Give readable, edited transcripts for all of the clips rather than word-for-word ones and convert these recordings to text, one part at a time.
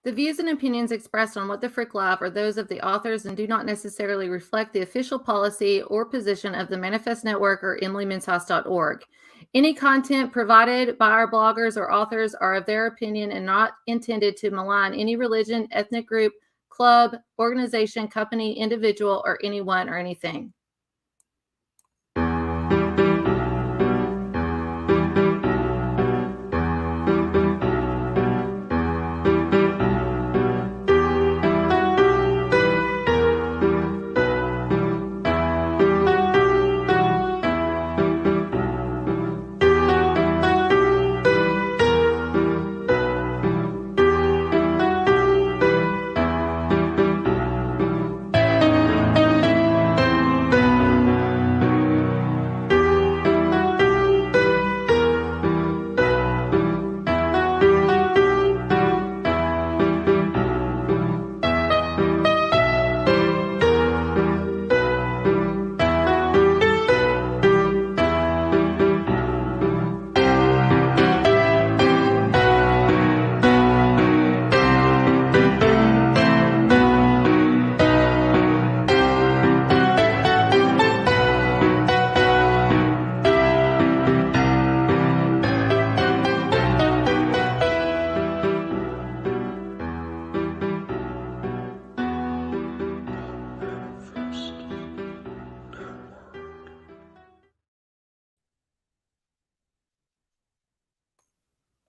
The views and opinions expressed on What the Frick Live are those of the authors and do not necessarily reflect the official policy or position of the Manifest Network or EmilyMenshouse.org. Any content provided by our bloggers or authors are of their opinion and not intended to malign any religion, ethnic group, club, organization, company, individual, or anyone or anything.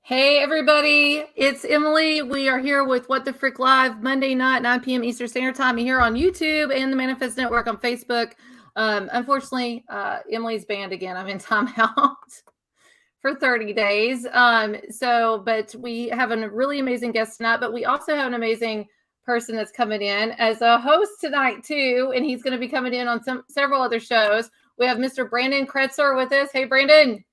Hey, everybody. It's Emily. We are here with What the Frick Live Monday night, 9 p.m. Eastern Standard Time here on YouTube and the Manifest Network on Facebook. Unfortunately, Emily's banned again. I'm in timeout for 30 days. But we have a really amazing guest tonight, but we also have an amazing person that's coming in as a host tonight too, and he's going to be coming in on several other shows. We have Mr. Brandon Kreitzer with us. Hey, Brandon.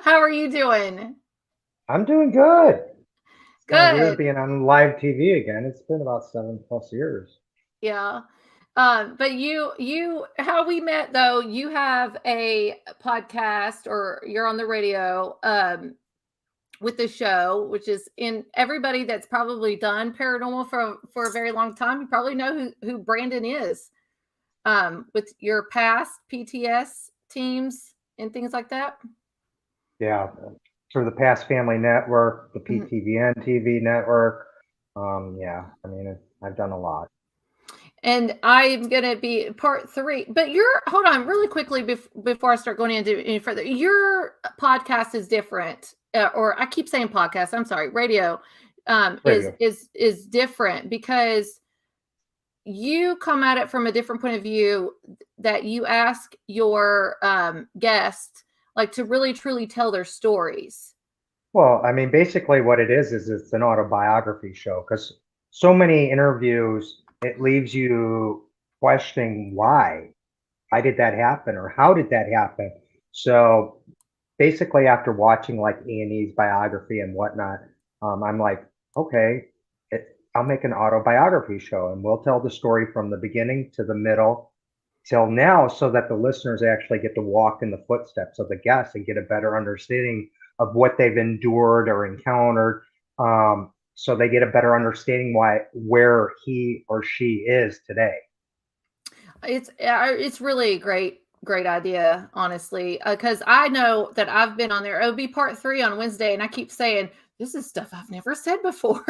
How are you doing? I'm doing good. It's Good. kind of weird being on live TV again. It's been about 7+ years. Yeah. But you, how we met though, you have a podcast or you're on the radio, with the show, which is in everybody that's probably done paranormal for a very long time. You probably know who Brandon is, with your past PTS teams and things like that. Yeah. For the past Family Network, the PTVN TV network. Yeah, I mean, I've done a lot. And I'm going to be part 3, but hold on really quickly before I start going into any further. Your podcast is different, or I keep saying podcast. I'm sorry. Radio, is different because you come at it from a different point of view, that you ask your guests like to really truly tell their stories. Well, I mean, basically what it is it's an autobiography show, because so many interviews, it leaves you questioning why did that happen, or how did that happen? So basically, after watching like A&E's biography and whatnot, I'm like, okay, I'll make an autobiography show, and we'll tell the story from the beginning to the middle till now, so that the listeners actually get to walk in the footsteps of the guests and get a better understanding of what they've endured or encountered. So they get a better understanding where he or she is today. It's really a great idea, honestly, because I know that I've been on there. It'll be part 3 on Wednesday, and I keep saying this is stuff I've never said before.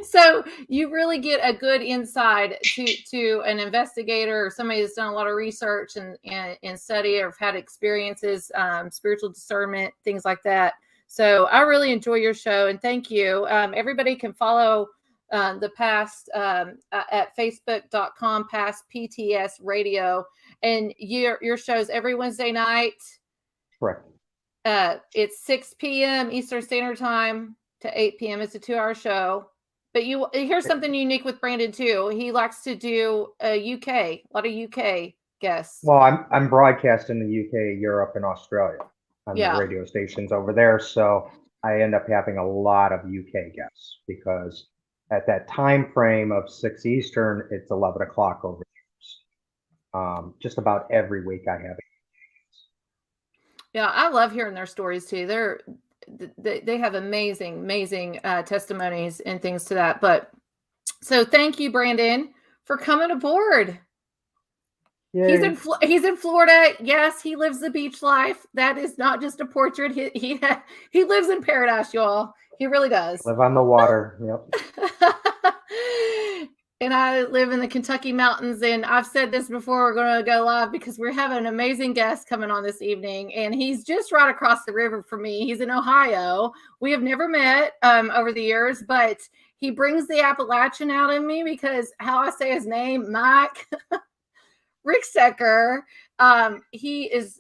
So you really get a good insight to an investigator or somebody that's done a lot of research and study, or have had experiences, spiritual discernment, things like that. So I really enjoy your show, and thank you. Everybody can follow the past at facebook.com past PTS radio, and your shows every Wednesday night. Correct. It's 6 p.m. Eastern Standard Time to 8 p.m. It's a 2-hour show. But here's something unique with Brandon too. He likes to do a lot of UK guests. Well, I'm broadcasting in the UK, Europe, and Australia on the radio stations over there. So I end up having a lot of UK guests, because at that time frame of 6 Eastern, it's 11 o'clock over there. Just about every week I have it. Yeah, I love hearing their stories too. they have amazing testimonies and things to that. But so thank you, Brandon, for coming aboard. Yay. He's in Florida. Yes, he lives the beach life. That is not just a portrait. He lives in paradise, y'all. He really does. Live on the water. Yep. And I live in the Kentucky mountains. And I've said this before, we're going to go live because we're having an amazing guest coming on this evening. And he's just right across the river from me. He's in Ohio. We have never met over the years, but he brings the Appalachian out in me because how I say his name, Mike Ricksecker. He is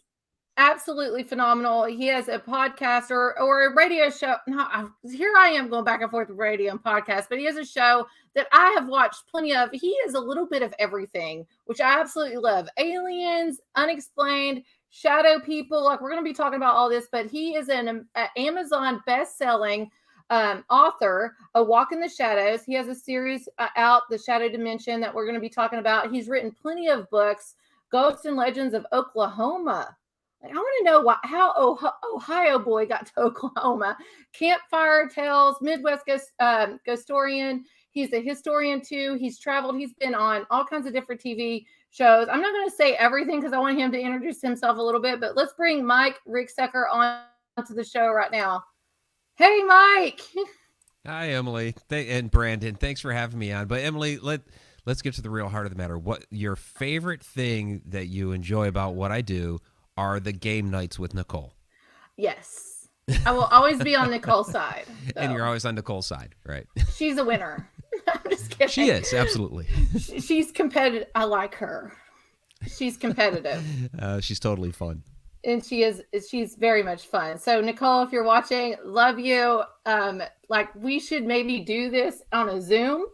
absolutely phenomenal. He has a podcast or a radio show. No, here I am going back and forth with radio and podcast, but he has a show that I have watched plenty of. He is a little bit of everything, which I absolutely love. Aliens, unexplained, shadow people. Like, we're going to be talking about all this, but he is an Amazon best-selling author, A Walk in the Shadows. He has a series out, The Shadow Dimension, that we're going to be talking about. He's written plenty of books, Ghosts and Legends of Oklahoma. I want to know how Ohio boy got to Oklahoma. Campfire Tales, Midwest Ghostorian. He's a historian too. He's traveled. He's been on all kinds of different TV shows. I'm not going to say everything because I want him to introduce himself a little bit, but let's bring Mike Ricksecker on to the show right now. Hey, Mike. Hi, Emily and Brandon. Thanks for having me on. But Emily, let's get to the real heart of the matter. What your favorite thing that you enjoy about what I do are the game nights with Nicole? Yes. I will always be on Nicole's side. So. And you're always on Nicole's side, right? She's a winner. I'm just kidding. She is, absolutely. She's competitive. I like her. She's competitive. She's totally fun. And she's very much fun. So Nicole, if you're watching, love you. Like, we should maybe do this on a Zoom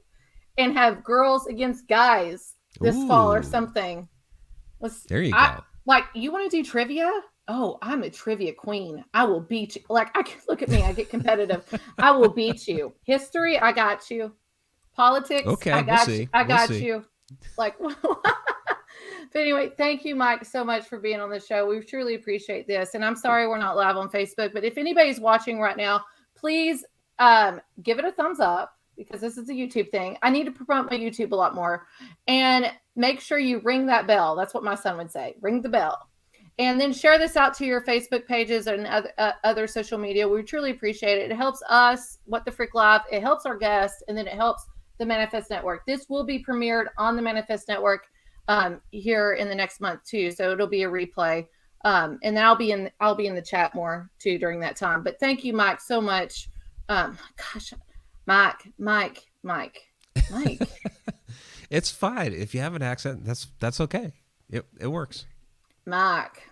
and have girls against guys this fall or something. There you go. Like, you want to do trivia? Oh, I'm a trivia queen. I will beat you. Like, look at me. I get competitive. I will beat you. History, I got you. Politics, okay, I got you. I got you. Like, but anyway, thank you, Mike, so much for being on the show. We truly appreciate this. And I'm sorry we're not live on Facebook, but if anybody's watching right now, please give it a thumbs up because this is a YouTube thing. I need to promote my YouTube a lot more. And make sure you ring that bell. That's what my son would say. Ring the bell. And then share this out to your Facebook pages and other social media. We truly appreciate it. It helps us, What the Frick Live. It helps our guests, and then it helps the Manifest Network. This will be premiered on the Manifest Network here in the next month too. So it'll be a replay. And then I'll be in the chat more too during that time. But thank you, Mike, so much. Gosh, Mike. It's fine. If you have an accent, that's okay. It works. Mike.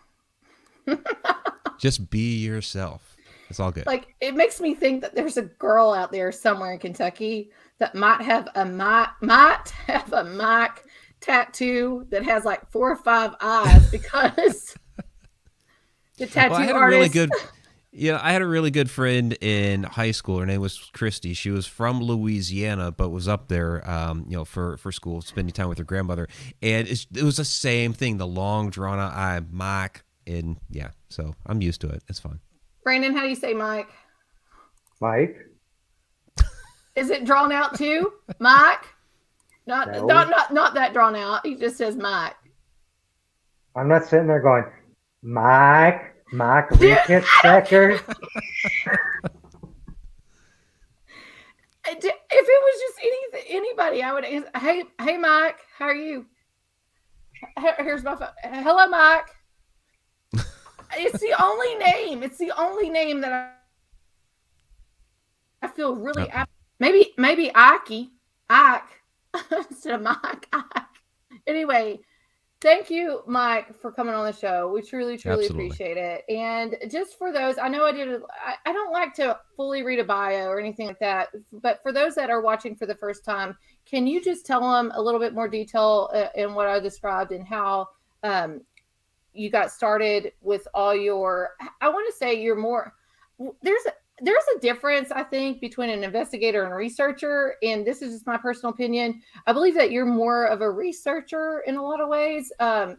Just be yourself. It's all good. Like, it makes me think that there's a girl out there somewhere in Kentucky that might have a Mike tattoo that has like 4 or 5 eyes because the tattoo artist. I had a really good friend in high school. Her name was Christy. She was from Louisiana, but was up there, for school, spending time with her grandmother. And it was the same thing, the long, drawn-out eye, Mike. And, yeah, so I'm used to it. It's fine. Brandon, how do you say Mike? Mike. Is it drawn out too? Mike? Not that drawn out. He just says Mike. I'm not sitting there going, Mike Ricksecker. If it was just anybody, I would answer, hey Mike, how are you? Here's my phone. Hello, Mike. It's the only name that I feel really maybe Ike instead of Mike. Anyway, thank you, Mike, for coming on the show. We truly Absolutely. Appreciate it. And just for those, I know I don't like to fully read a bio or anything like that, but for those that are watching for the first time, can you just tell them a little bit more detail in what I described and how you got started with all your, I want to say you're more, there's a difference, I think, between an investigator and a researcher. And this is just my personal opinion. I believe that you're more of a researcher in a lot of ways.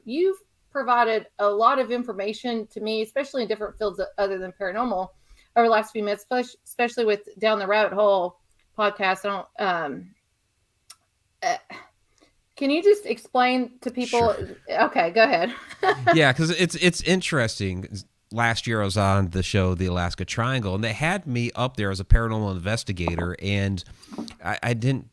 You've provided a lot of information to me, especially in different fields other than paranormal, over the last few minutes, especially with Down the Rabbit Hole podcast. Can you just explain to people? Sure. Okay, go ahead. Yeah, because it's interesting. Last year I was on the show The Alaska Triangle, and they had me up there as a paranormal investigator, and I didn't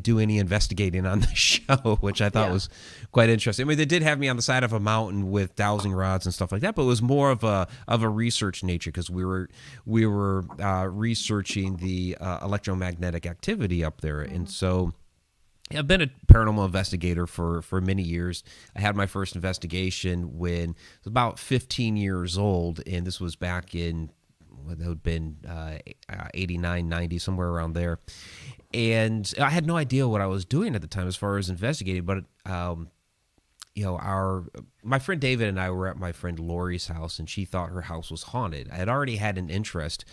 do any investigating on the show, which I thought was quite interesting. I mean, they did have me on the side of a mountain with dowsing rods and stuff like that, but it was more of a research nature, because we were researching the electromagnetic activity up there, and so. I've been a paranormal investigator for many years. I had my first investigation when I was about 15 years old, and this was back in, what would have been 89, 90, somewhere around there. And I had no idea what I was doing at the time as far as investigating, but my friend David and I were at my friend Lori's house, and she thought her house was haunted. I had already had an interest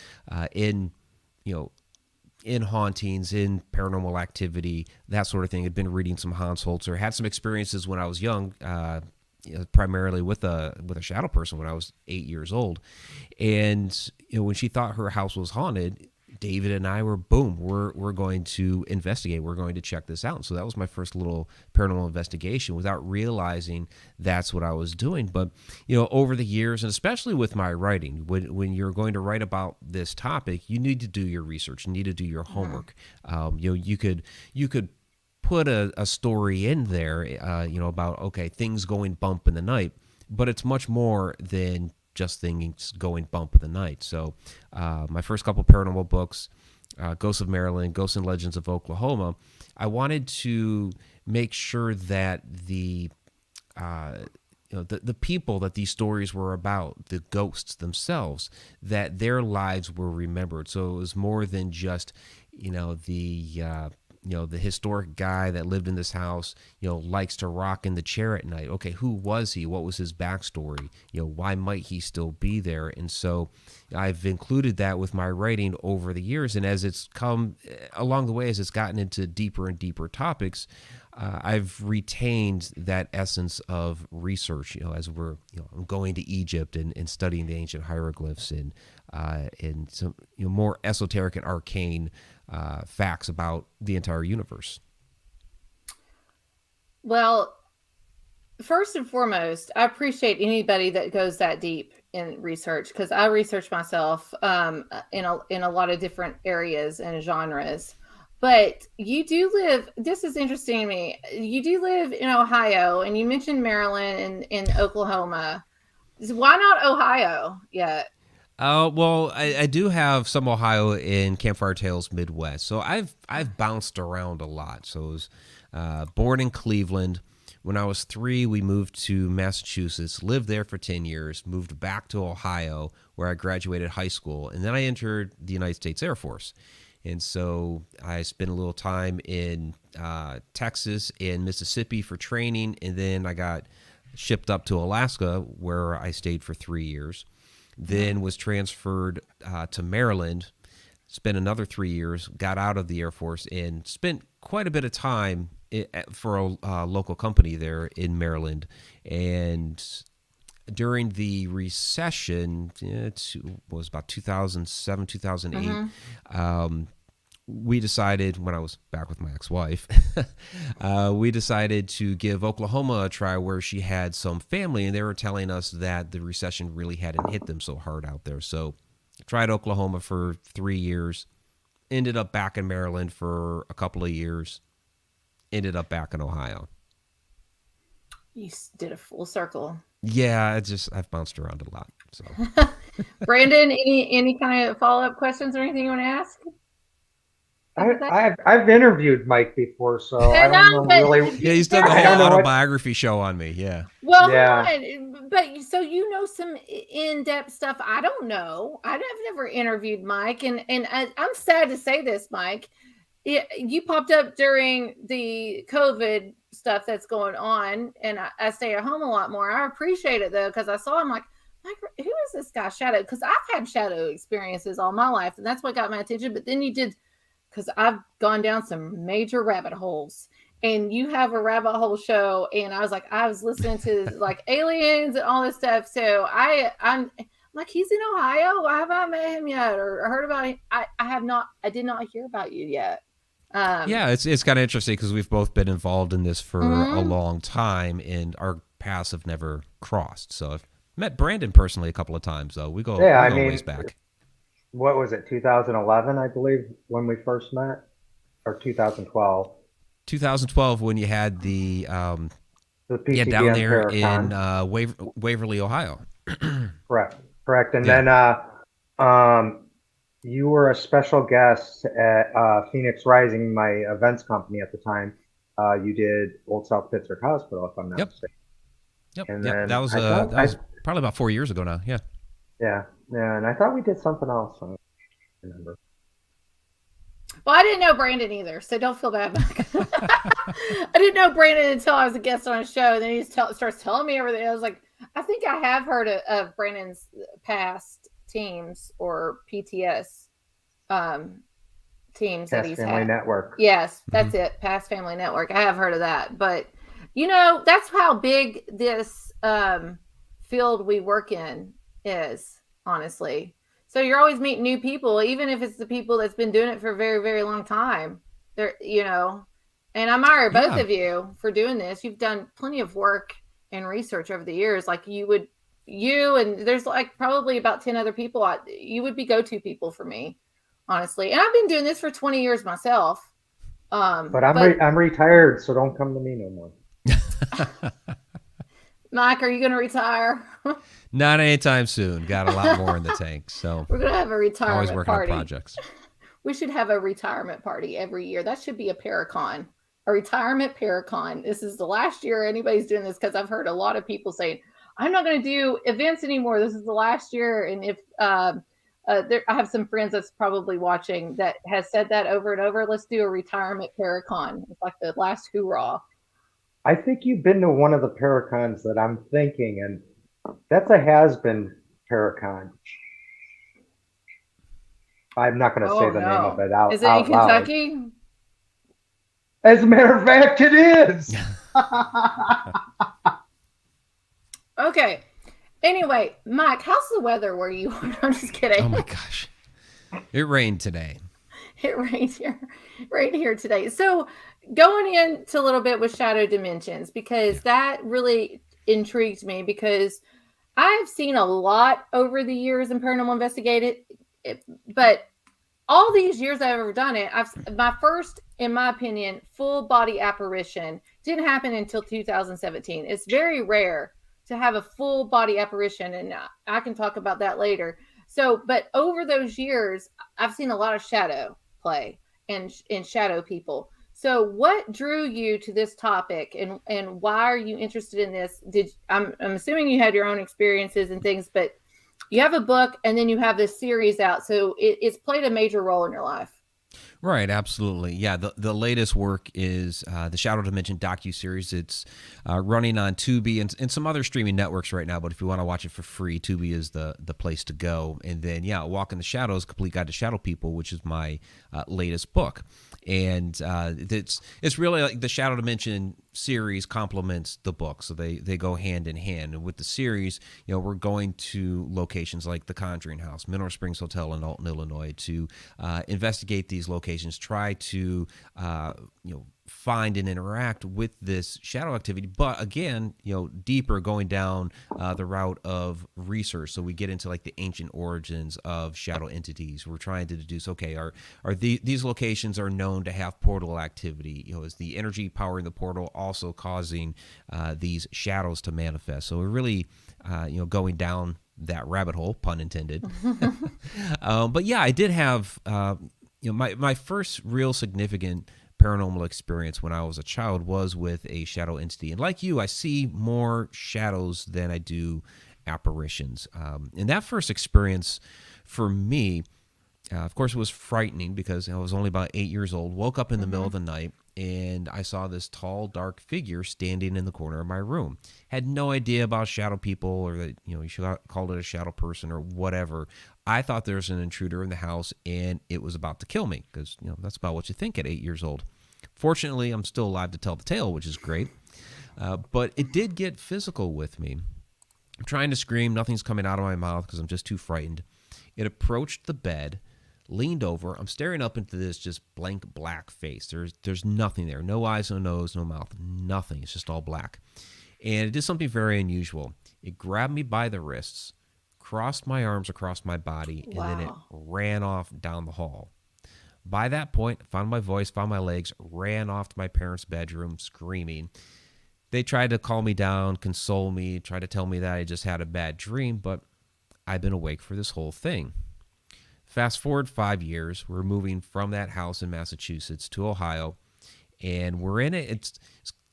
in hauntings, in paranormal activity, that sort of thing. I'd been reading some Hans Holzer, had some experiences when I was young, primarily with a shadow person when I was 8 years old. And when she thought her house was haunted, David and I were, we're going to investigate. We're going to check this out. So that was my first little paranormal investigation without realizing that's what I was doing. But, over the years, and especially with my writing, when you're going to write about this topic, you need to do your research. You need to do your homework. You could put a story in there, about, okay, things going bump in the night, but it's much more than just things going bump in the night. So my first couple paranormal books, Ghosts of Maryland, Ghosts and Legends of Oklahoma, I wanted to make sure that the people that these stories were about, the ghosts themselves, that their lives were remembered. So it was more than just, the historic guy that lived in this house, likes to rock in the chair at night. Okay, who was he? What was his backstory? Why might he still be there? And so I've included that with my writing over the years. And as it's come along the way, as it's gotten into deeper and deeper topics, I've retained that essence of research, as we're, I'm going to Egypt and studying the ancient hieroglyphs and some more esoteric and arcane facts about the entire universe. Well, first and foremost, I appreciate anybody that goes that deep in research, because I research myself in a lot of different areas and genres. But you do live, this is interesting to me, you do live in Ohio, and you mentioned Maryland and in Oklahoma. Why not Ohio yet? Well, I do have some Ohio in Campfire Tales Midwest. So I've bounced around a lot. So I was born in Cleveland. When I was 3, we moved to Massachusetts, lived there for 10 years, moved back to Ohio, where I graduated high school. And then I entered the United States Air Force. And so I spent a little time in Texas and Mississippi for training. And then I got shipped up to Alaska, where I stayed for 3 years. Then was transferred to Maryland, spent another 3 years, got out of the Air Force, and spent quite a bit of time for a local company there in Maryland. And during the recession, it was about 2007, 2008, we decided, when I was back with my ex-wife, we decided to give Oklahoma a try, where she had some family, and they were telling us that the recession really hadn't hit them so hard out there. So I tried Oklahoma for 3 years, ended up back in Maryland for a couple of years, ended up back in Ohio. You did a full circle. Yeah, I've bounced around a lot. So, Brandon, any kind of follow-up questions or anything you want to ask? I've interviewed Mike before, so I don't know really. Yeah, he's done the whole autobiography show on me. Yeah. Well, yeah. But so some in-depth stuff I don't know. I've never interviewed Mike, and I'm sad to say this, Mike. You popped up during the COVID stuff that's going on, and I stay at home a lot more. I appreciate it though, because I saw him like, who is this guy Shadow? Because I've had shadow experiences all my life, and that's what got my attention. But then you did. Because I've gone down some major rabbit holes, and you have a rabbit hole show, and I was listening to like aliens and all this stuff. So I'm Like, he's in Ohio. Why have I met him yet or heard about him? I have not. I did not hear about you yet. Yeah, it's kind of interesting because we've both been involved in this for a Mhm. long time, and our paths have never crossed. So I've met Brandon personally a couple of times, though. We Yeah, I go mean, ways back. what was it, 2011, I believe, when we first met, or 2012, 2012 when you had the down PCBN there in Paracon. Waverly, Ohio. Correct, correct. And Yeah. then you were a special guest at Phoenix Rising, my events company at the time. You did Old South Pittsburgh Hospital, if I'm not Yep. mistaken. Yep. And Yep. then I thought, That was probably about 4 years ago now. Yeah. yeah, yeah, and I thought we did something else. I don't remember. Well, I didn't know Brandon either, so don't feel bad. I didn't know Brandon until I was a guest on a show, and then he starts telling me everything. I was like, I think I have heard of Brandon's past teams or PTS teams that Past he's Family had. Network. Yes, that's it. Past Family Network. I have heard of that, but that's how big this field we work in is, honestly. So you're always meeting new people, even if it's the people that's been doing it for a very, very long time. They're, and I admire both Yeah. of you for doing this. You've done plenty of work and research over the years. Like you and there's like probably about 10 other people. You would be go-to people for me, honestly. And I've been doing this for 20 years myself. But I'm retired, so don't come to me no more. Mike, are you going to retire? Not anytime soon. Got a lot more in the tank. So We're going to have a retirement always working party. on projects. We should have a retirement party every year. That should be a Paracon, a retirement Paracon. This is the last year anybody's doing this because I've heard a lot of people saying, I'm not going to do events anymore. This is the last year. And if I have some friends that's probably watching that has said that over and over, let's do a retirement Paracon. It's like the last hoorah. I think you've been to one of the Paracons that I'm thinking, and that's a has-been Paracon. I'm not going to say the name of it out, Is it out in loud. Kentucky? As a matter of fact, it is. Okay. Anyway, Mike, how's the weather where you are? I'm just kidding. Oh my gosh. It rained today. It rained here today. So going into a little bit with Shadow Dimensions, because that really intrigued me, because I've seen a lot over the years in paranormal investigated, but all these years I've ever done it, my first, in my opinion, full body apparition didn't happen until 2017. It's very rare to have a full body apparition, and I can talk about that later. So, but over those years, I've seen a lot of shadow play and shadow people. So, what drew you to this topic, and why are you interested in this? I'm assuming you had your own experiences and things, but you have a book and then you have this series out, so it's played a major role in your life. Right, absolutely. Yeah, the latest work is the Shadow Dimension docu-series. It's running on Tubi and some other streaming networks right now, but if you want to watch it for free, Tubi is the place to go. And then, Walk in the Shadows, Complete Guide to Shadow People, which is my latest book. And it's really like the Shadow Dimension series complements the book, so they go hand in hand. And with the series, we're going to locations like the Conjuring House, Mineral Springs Hotel in Alton, Illinois, to investigate these locations, try to find and interact with this shadow activity, but again, deeper, going down the route of research. So we get into like the ancient origins of shadow entities. We're trying to deduce, okay, are these locations are known to have portal activity? Is the energy powering the portal also causing these shadows to manifest? So we're really, going down that rabbit hole, pun intended. But yeah, I did have, my first real significant paranormal experience when I was a child was with a shadow entity. And like you, I see more shadows than I do apparitions. And that first experience for me, of course, it was frightening because I was only about 8 years old, woke up in the middle of the night, and I saw this tall, dark figure standing in the corner of my room. Had no idea about shadow people, or that, you should call it a shadow person or whatever. I thought there was an intruder in the house and it was about to kill me, because, that's about what you think at 8 years old. Fortunately, I'm still alive to tell the tale, which is great. But it did get physical with me. I'm trying to scream. Nothing's coming out of my mouth because I'm just too frightened. It approached the bed, leaned over. I'm staring up into this just blank black face. There's nothing there. No eyes, no nose, no mouth. Nothing. It's just all black. And it did something very unusual. It grabbed me by the wrists, crossed my arms across my body, and then it ran off down the hall. By that point, found my voice, found my legs, ran off to my parents' bedroom screaming. They tried to calm me down, console me, try to tell me that I just had a bad dream, but I've been awake for this whole thing. Fast forward 5 years, we're moving from that house in Massachusetts to Ohio, and we're in it. It's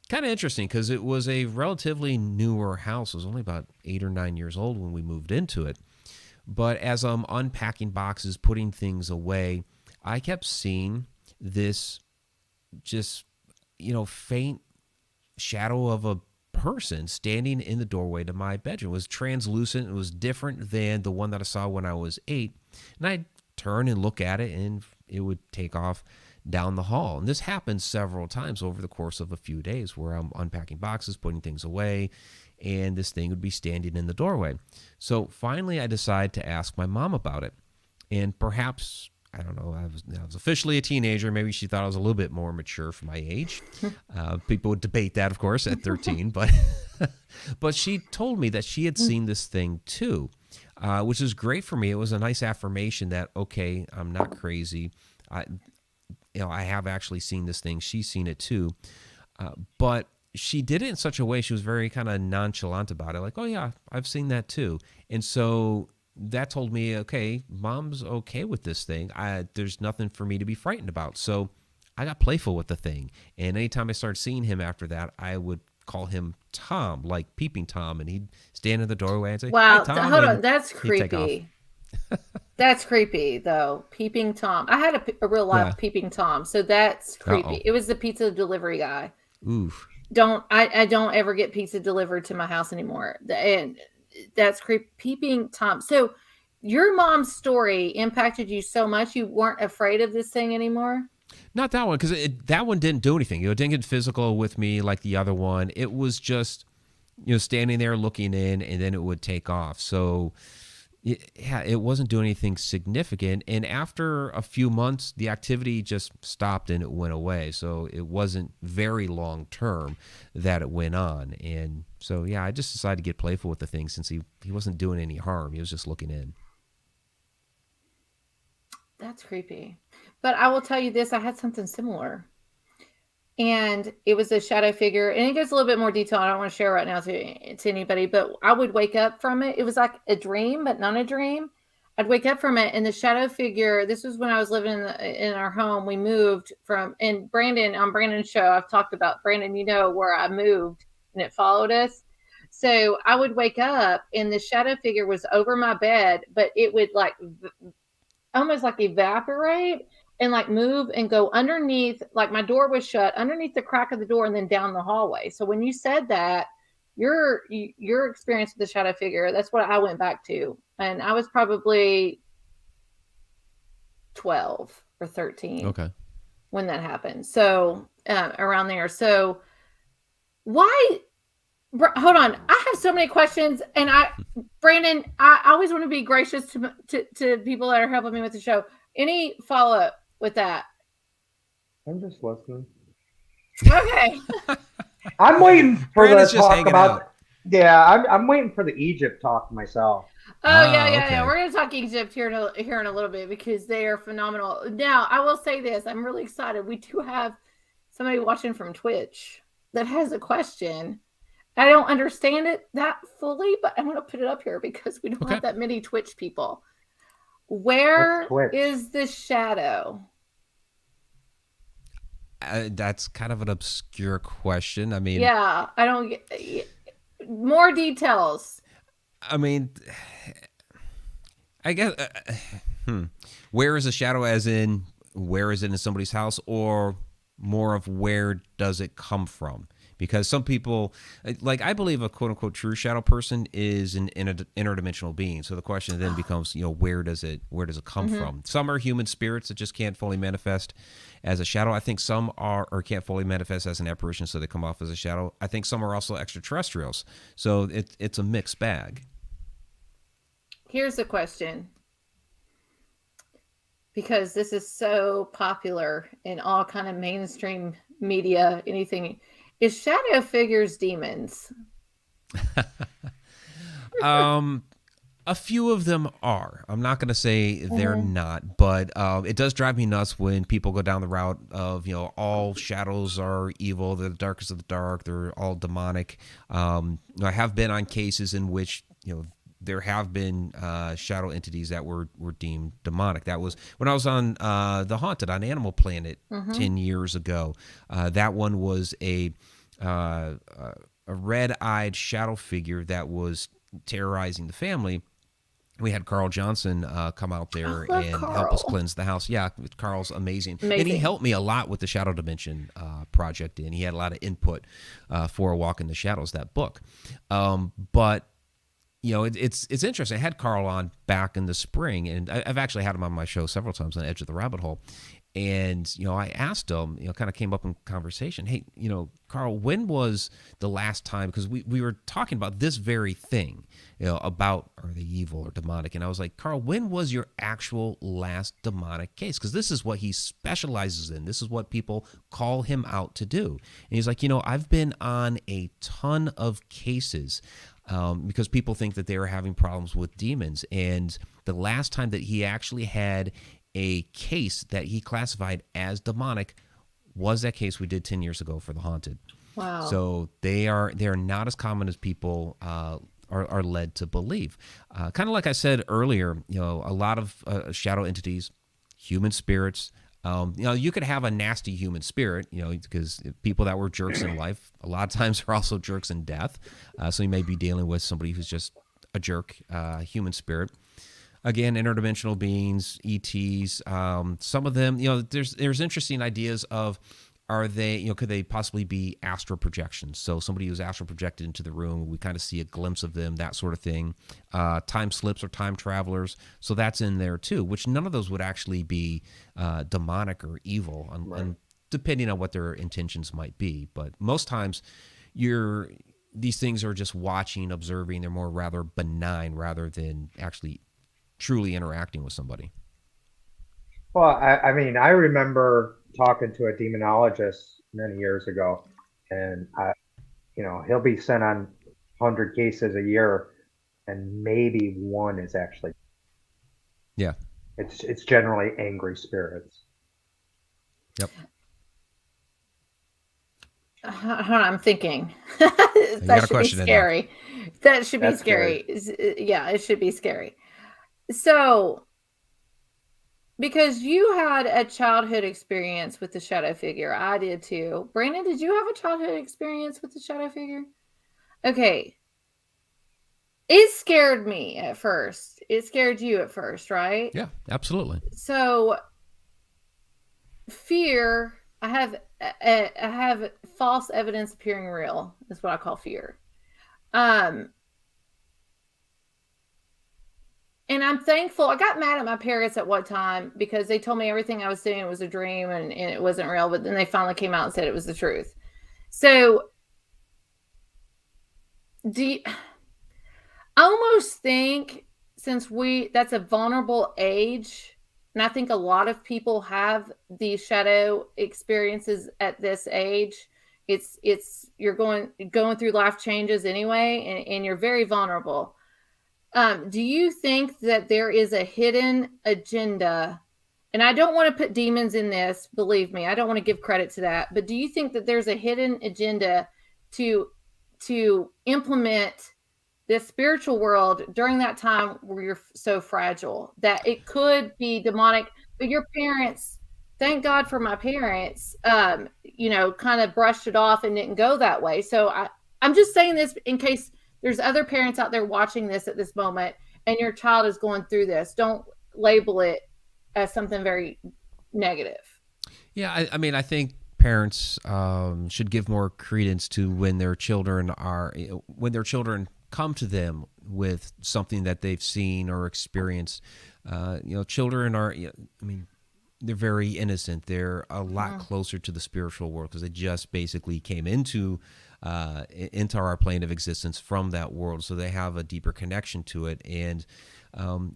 kind of interesting because it was a relatively newer house. It was only about 8 or 9 years old when we moved into it. But as I'm unpacking boxes, putting things away, I kept seeing this just, faint shadow of a person standing in the doorway to my bedroom. It was translucent. It was different than the one that I saw when I was 8. And I'd turn and look at it, and it would take off down the hall. And this happened several times over the course of a few days where I'm unpacking boxes, putting things away, and this thing would be standing in the doorway. So finally I decided to ask my mom about it. And perhaps, I don't know, I was officially a teenager. Maybe she thought I was a little bit more mature for my age. People would debate that, of course, at 13. But but she told me that she had seen this thing too, which is great for me. It was a nice affirmation that, okay, I'm not crazy. I have actually seen this thing. She's seen it too. But she did it in such a way, she was very kind of nonchalant about it. Like, oh yeah, I've seen that too. And so that told me, okay, Mom's okay with this thing. There's nothing for me to be frightened about. So I got playful with the thing. And anytime I started seeing him after that, I would call him Tom, like Peeping Tom. And he'd stand in the doorway and say, wow, "Hi, Tom," hold on. That's take off. creepy. That's creepy, though. Peeping Tom. I had a real life Peeping Tom. So that's creepy. Uh-oh. It was the pizza delivery guy. Oof. I don't ever get pizza delivered to my house anymore. And that's creepy. Peeping Tom. So your mom's story impacted you so much you weren't afraid of this thing anymore? Not that one, because that one didn't do anything. It didn't get physical with me like the other one. It was just, standing there looking in, and then it would take off. So it wasn't doing anything significant. And after a few months, the activity just stopped and it went away. So it wasn't very long term that it went on. And so, yeah, I just decided to get playful with the thing since he wasn't doing any harm. He was just looking in. That's creepy. But I will tell you this, I had something similar. And it was a shadow figure. And it goes a little bit more detail. I don't want to share right now to anybody, but I would wake up from it. It was like a dream, but not a dream. I'd wake up from it, and the shadow figure, this was when I was living in our home. We moved from, and Brandon, on Brandon's show, I've talked about, Brandon, where I moved, and it followed us. So I would wake up, and the shadow figure was over my bed, but it would almost like evaporate and like move and go underneath, like my door was shut, underneath the crack of the door and then down the hallway. So when you said that, your experience with the shadow figure, that's what I went back to. And I was probably 12 or 13 when that happened. So around there. So why, hold on. I have so many questions, and Brandon, I always want to be gracious to people that are helping me with the show. Any follow-up with that? I'm just listening. Okay. I'm waiting for Brandon's the just talk hanging about. out. Yeah, I'm waiting for the Egypt talk myself. Oh yeah. Okay. We're gonna talk Egypt here in a little bit because they are phenomenal. Now, I will say this: I'm really excited. We do have somebody watching from Twitch that has a question. I don't understand it that fully, but I'm gonna put it up here because we don't have that many Twitch people. Where is the shadow? That's kind of an obscure question. I mean, yeah, I don't get more details. I mean, I guess, where is the shadow, as in where is it in somebody's house, or more of where does it come from? because some people, like, I believe a quote unquote true shadow person is an interdimensional being. So the question then becomes, where does it come from? Some are human spirits that just can't fully manifest as a shadow. I think some are, or can't fully manifest as an apparition, so they come off as a shadow. I think some are also extraterrestrials. So it's a mixed bag. Here's the question, because this is so popular in all kind of mainstream media, anything. Is shadow figures demons? A few of them are. I'm not going to say they're not, but it does drive me nuts when people go down the route of, all shadows are evil. They're the darkest of the dark. They're all demonic. I have been on cases in which, there have been shadow entities that were deemed demonic. That was when I was on The Haunted on Animal Planet 10 years ago. That one was a red-eyed shadow figure that was terrorizing the family. We had Carl Johnson come out there and help us cleanse the house. Yeah, Carl's amazing. And he helped me a lot with the Shadow Dimension project, and he had a lot of input for A Walk in the Shadows, that book. But it's interesting. I had Carl on back in the spring, and I've actually had him on my show several times on Edge of the Rabbit Hole. And, I asked him, kind of came up in conversation, hey, Carl, when was the last time, because we were talking about this very thing, about are they evil or demonic? And I was like, Carl, when was your actual last demonic case? Because this is what he specializes in. This is what people call him out to do. And he's like, I've been on a ton of cases because people think that they are having problems with demons. And the last time that he actually had a case that he classified as demonic was that case we did 10 years ago for The Haunted. Wow. So they are not as common as people are led to believe. Kind of like I said earlier, a lot of shadow entities, human spirits. You could have a nasty human spirit, because people that were jerks in life, a lot of times are also jerks in death. So you may be dealing with somebody who's just a jerk, human spirit. Again, interdimensional beings, ETs. Some of them, there's interesting ideas of, are they, could they possibly be astral projections? So somebody who's astral projected into the room, we kind of see a glimpse of them, that sort of thing. Time slips or time travelers. So that's in there too, which none of those would actually be demonic or evil, and depending on what their intentions might be. But most times these things are just watching, observing. They're more rather benign rather than actually truly interacting with somebody. Well, I mean, I remember talking to a demonologist many years ago, and he'll be sent on 100 cases a year, and maybe one is actually. Yeah. It's generally angry spirits. Yep. Hold on, I'm thinking. That should be scary. That should be scary. Yeah, it should be scary. So, because you had a childhood experience with the shadow figure, I did too. Brandon, did you have a childhood experience with the shadow figure? Okay. It scared me at first. It scared you at first, right? Yeah, absolutely. So, fear, I have false evidence appearing real. Is what I call fear. And I'm thankful. I got mad at my parents at one time because they told me everything I was doing was a dream and it wasn't real. But then they finally came out and said it was the truth. So I almost think that's a vulnerable age. And I think a lot of people have these shadow experiences at this age. You're going through life changes anyway, and you're very vulnerable. Do you think that there is a hidden agenda? And I don't want to put demons in this, believe me. I don't want to give credit to that. But do you think that there's a hidden agenda to implement this spiritual world during that time where you're so fragile, that it could be demonic? But your parents, thank God for my parents, kind of brushed it off and didn't go that way. So I'm just saying this in case there's other parents out there watching this at this moment and your child is going through this. Don't label it as something very negative. Yeah, I mean, I think parents should give more credence to when their children come to them with something that they've seen or experienced. Children are, I mean, they're very innocent. They're a lot closer to the spiritual world because they just basically came into our plane of existence from that world, so they have a deeper connection to it. And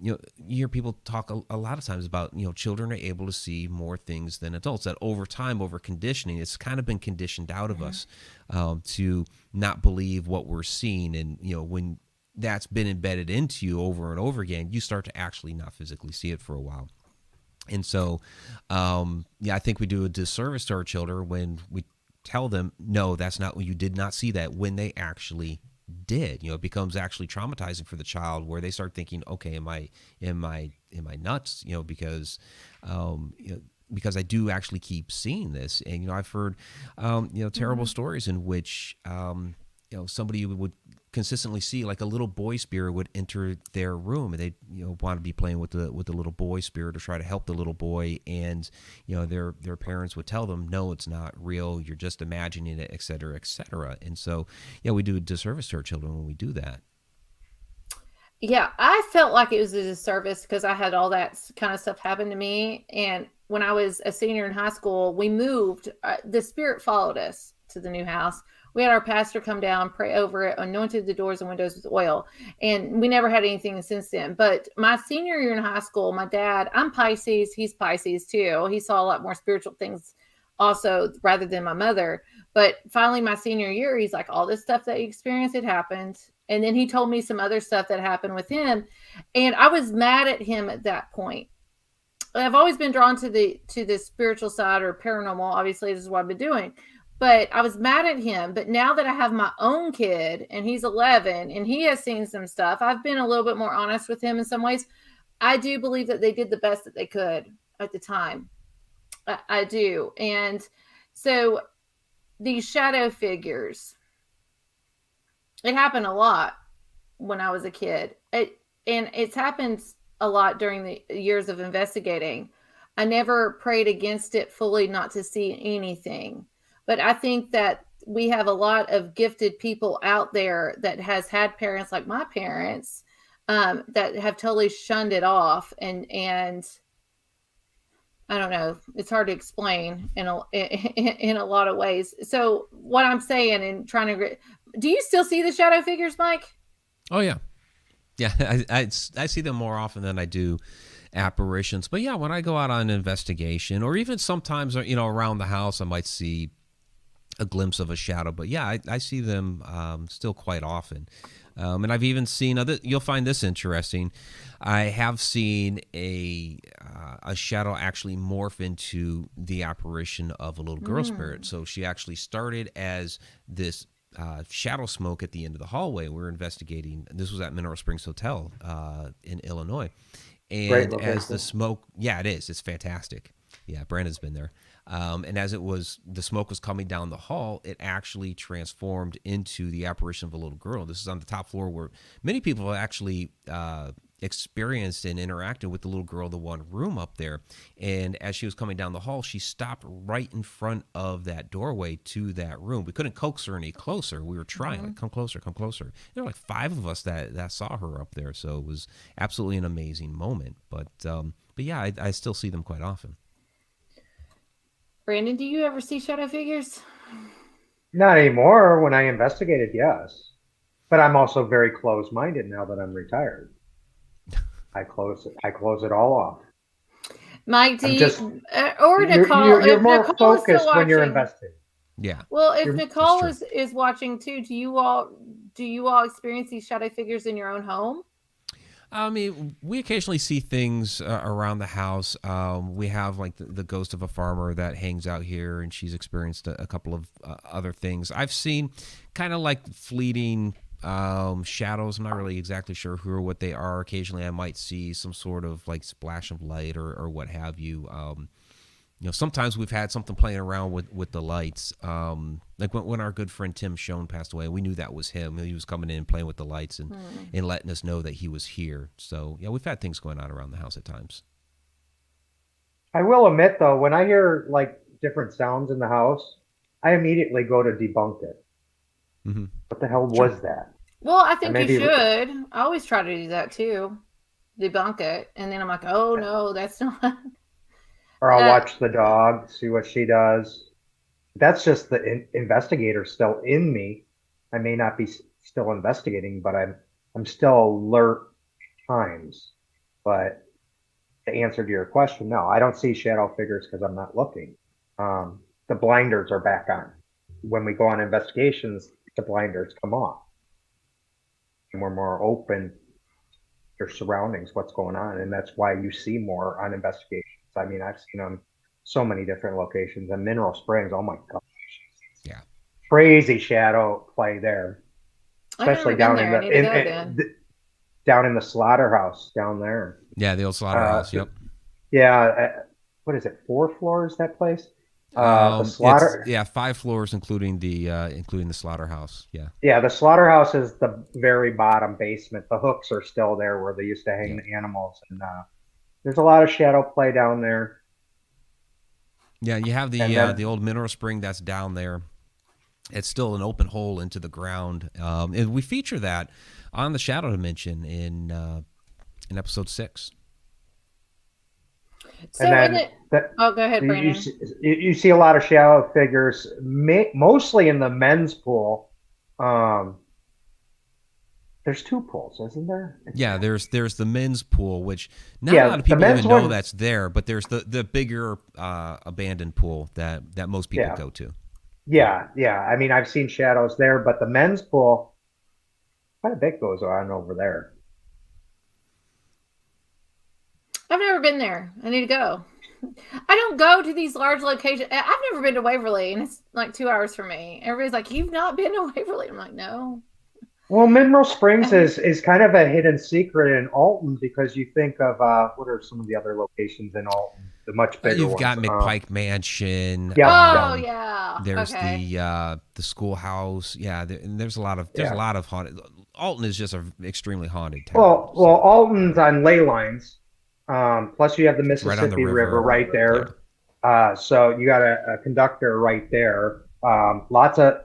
you hear people talk a lot of times about children are able to see more things than adults. That over time, over conditioning, it's kind of been conditioned out of us to not believe what we're seeing. And when that's been embedded into you over and over again, you start to actually not physically see it for a while. And so, I think we do a disservice to our children when we tell them, no, that's not, you did not see that, when they actually did. It becomes actually traumatizing for the child, where they start thinking, okay, am I nuts? Because I do actually keep seeing this. And I've heard terrible stories in which somebody would consistently see, like, a little boy spirit would enter their room, and they want to be playing with the little boy spirit or try to help the little boy, and their parents would tell them, no, it's not real, you're just imagining it, et cetera, et cetera. And so we do a disservice to our children when we do that. Yeah, I felt like it was a disservice because I had all that kind of stuff happen to me. And when I was a senior in high school, we moved. The spirit followed us to the new house. We had our pastor come down, pray over it, anointed the doors and windows with oil. And we never had anything since then. But my senior year in high school, my dad, I'm Pisces. He's Pisces too. He saw a lot more spiritual things also rather than my mother. But finally, my senior year, he's like, all this stuff that you experienced, it happened. And then he told me some other stuff that happened with him. And I was mad at him at that point. I've always been drawn to the spiritual side or paranormal. Obviously, this is what I've been doing. But I was mad at him. But now that I have my own kid and he's 11 and he has seen some stuff, I've been a little bit more honest with him in some ways. I do believe that they did the best that they could at the time. I do. And so these shadow figures, it happened a lot when I was a kid. And it's happened a lot during the years of investigating. I never prayed against it fully not to see anything. But I think that we have a lot of gifted people out there that has had parents like my parents that have totally shunned it off. And I don't know, it's hard to explain in a lot of ways. So what I'm saying and trying to, do you still see the shadow figures, Mike? Oh, yeah. Yeah, I see them more often than I do apparitions. But yeah, when I go out on an investigation, or even sometimes, around the house, I might see a glimpse of a shadow. But yeah, I see them still quite often. And I've even seen you'll find this interesting. I have seen a shadow actually morph into the apparition of a little girl spirit. So she actually started as this shadow smoke at the end of the hallway. We were investigating. This was at Mineral Springs Hotel in Illinois. And as the smoke, yeah, it is. It's fantastic. Yeah, Brandon's been there. And as the smoke was coming down the hall, it actually transformed into the apparition of a little girl. This is on the top floor where many people have actually experienced and interacted with the little girl, the one room up there. And as she was coming down the hall, she stopped right in front of that doorway to that room. We couldn't coax her any closer. We were trying, like, come closer, come closer. There were like 5 of us that saw her up there. So it was absolutely an amazing moment. But yeah, I still see them quite often. Brandon, do you ever see shadow figures? Not anymore. When I investigated, yes. But I'm also very closed-minded now that I'm retired. I close it all off. Mike, or Nicole? You're more Nicole focused when you're investigating. Yeah. Well, if Nicole is watching too, do you all experience these shadow figures in your own home? I mean, we occasionally see things around the house. We have like the ghost of a farmer that hangs out here, and she's experienced a couple of other things. I've seen kind of like fleeting shadows. I'm not really exactly sure who or what they are. Occasionally I might see some sort of like splash of light or what have you. Sometimes we've had something playing around with the lights. Like when our good friend Tim Schoen passed away, we knew that was him. He was coming in and playing with the lights and letting us know that he was here. So yeah, we've had things going on around the house at times. I will admit though, when I hear like different sounds in the house, I immediately go to debunk it. Mm-hmm. What the hell Sure. was that? Well, I think you maybe- should. I always try to do that too, debunk it, and then I'm like, oh no, that's not. Or I'll watch the dog, see what she does. That's just the investigator still in me. I may not be still investigating, but I'm still alert times. But to answer to your question, no, I don't see shadow figures because I'm not looking. The blinders are back on. When we go on investigations, the blinders come off. And we're more open to your surroundings, what's going on. And that's why you see more on investigations. I mean, I've seen them so many different locations. And Mineral Springs, oh my gosh. Yeah. Crazy shadow play there. Especially down in down in the slaughterhouse down there. Yeah, the old slaughterhouse. Yep. Yeah. What is it? 4 floors, that place? The slaughter. 5 floors, including the slaughterhouse. Yeah. Yeah, the slaughterhouse is the very bottom basement. The hooks are still there where they used to hang the animals, and there's a lot of shadow play down there. Yeah, you have the old mineral spring that's down there. It's still an open hole into the ground, and we feature that on the Shadow Dimension in episode 6. So go ahead, Brandon. You see a lot of shadow figures, mostly in the men's pool. There's 2 pools, isn't there? Yeah, there's the men's pool, which not a lot of people even know that's there, but there's the bigger abandoned pool that most people go to. Yeah. I mean, I've seen shadows there, but the men's pool, quite a bit goes on over there. I've never been there. I need to go. I don't go to these large locations. I've never been to Waverly, and it's like 2 hours for me. Everybody's like, "You've not been to Waverly?" I'm like, "No." Well, Mineral Springs is kind of a hidden secret in Alton because you think of what are some of the other locations in Alton, the much bigger You've ones. got McPike Mansion. Yeah. There's the schoolhouse. Yeah, there's a lot of haunted. Alton is just an extremely haunted town. Well, Alton's on ley lines. Plus, you have the Mississippi River right there. Yeah. So you got a conductor right there. Lots of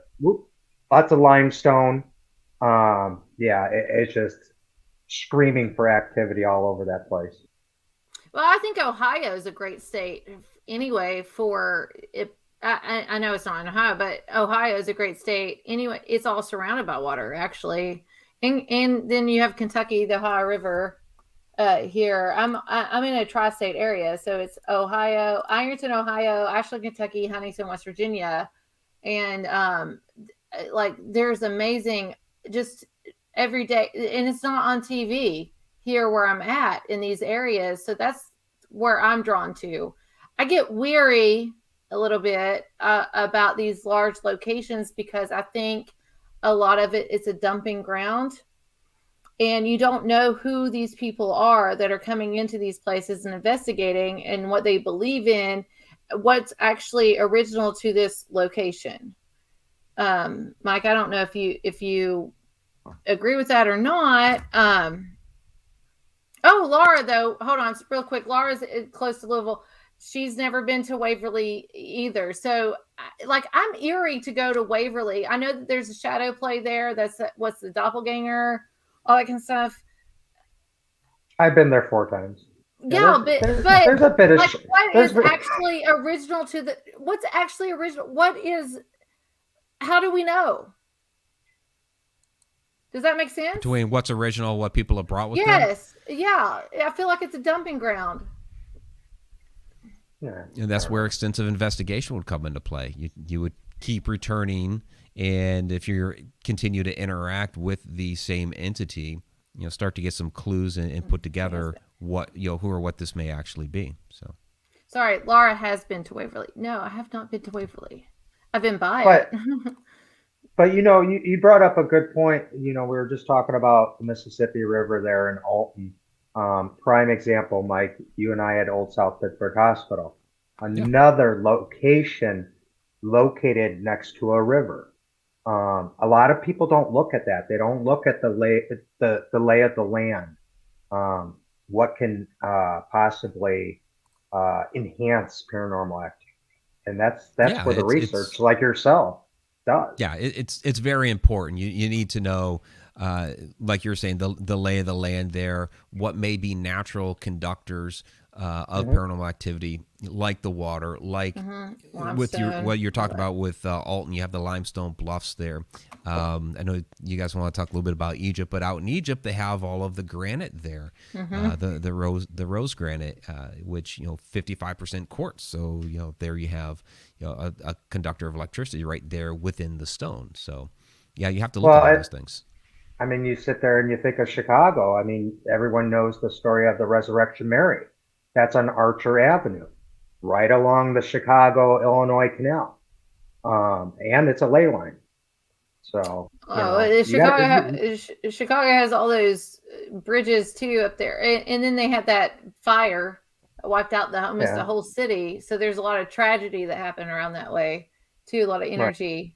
limestone. It's just screaming for activity all over that place. Well, I think Ohio is a great state anyway for it. I know it's not in Ohio, but Ohio is a great state anyway. It's all surrounded by water, actually, and then you have Kentucky, the Ohio River. Here, I'm in a tri-state area, so it's Ohio, Ironton, Ohio, Ashland, Kentucky, Huntington, West Virginia, and there's amazing just every day, and it's not on TV here where I'm at in these areas, so that's where I'm drawn to. I get weary a little bit about these large locations because I think a lot of it's a dumping ground. And you don't know who these people are that are coming into these places and investigating and what they believe in, what's actually original to this location. Mike, I don't know if you agree with that or not. Laura, though, hold on real quick. Laura's close to Louisville. She's never been to Waverly either. So I'm eerie to go to Waverly. I know that there's a shadow play there. What's the doppelganger, all that kind of stuff. I've been there 4 times. Yeah, but there's a bit of what is actually original to what's actually original? How do we know? Does that make sense? Between what's original, what people have brought with them? Yes. Yeah. I feel like it's a dumping ground. Yeah. And that's where extensive investigation would come into play. You would keep returning, and if you continue to interact with the same entity, start to get some clues and put together what who or what this may actually be. So, sorry, Laura has been to Waverly. No, I have not been to Waverly. I've been by it. But you brought up a good point. We were just talking about the Mississippi River there in Alton. Prime example, Mike. You and I at Old South Pittsburgh Hospital, another location located next to a river. A lot of people don't look at that. They don't look at the lay of the land. What can possibly enhance paranormal activity? And that's Yeah, where the it's research, like yourself, does. yeah, it's very important. You need to know, like you're saying, the lay of the land there. What may be natural conductors of Mhm. paranormal activity, like the water, like with Limestone, what you're all talking that. about with Alton. You have the limestone bluffs there. I know you guys want to talk a little bit about Egypt, but out in Egypt they have all of the granite there, the rose granite, which 55% quartz. So there you have a conductor of electricity right there within the stone. So yeah, you have to look Well, into those things. I mean, you sit there and you think of Chicago. I mean, everyone knows the story of the Resurrection Mary. That's on Archer Avenue, right along the Chicago-Illinois Canal. And it's a ley line. So, Oh, you got Chicago has all those bridges too up there, and then they had that fire that wiped out almost the yeah, whole city. So there's a lot of tragedy that happened around that way too. A lot of right. energy.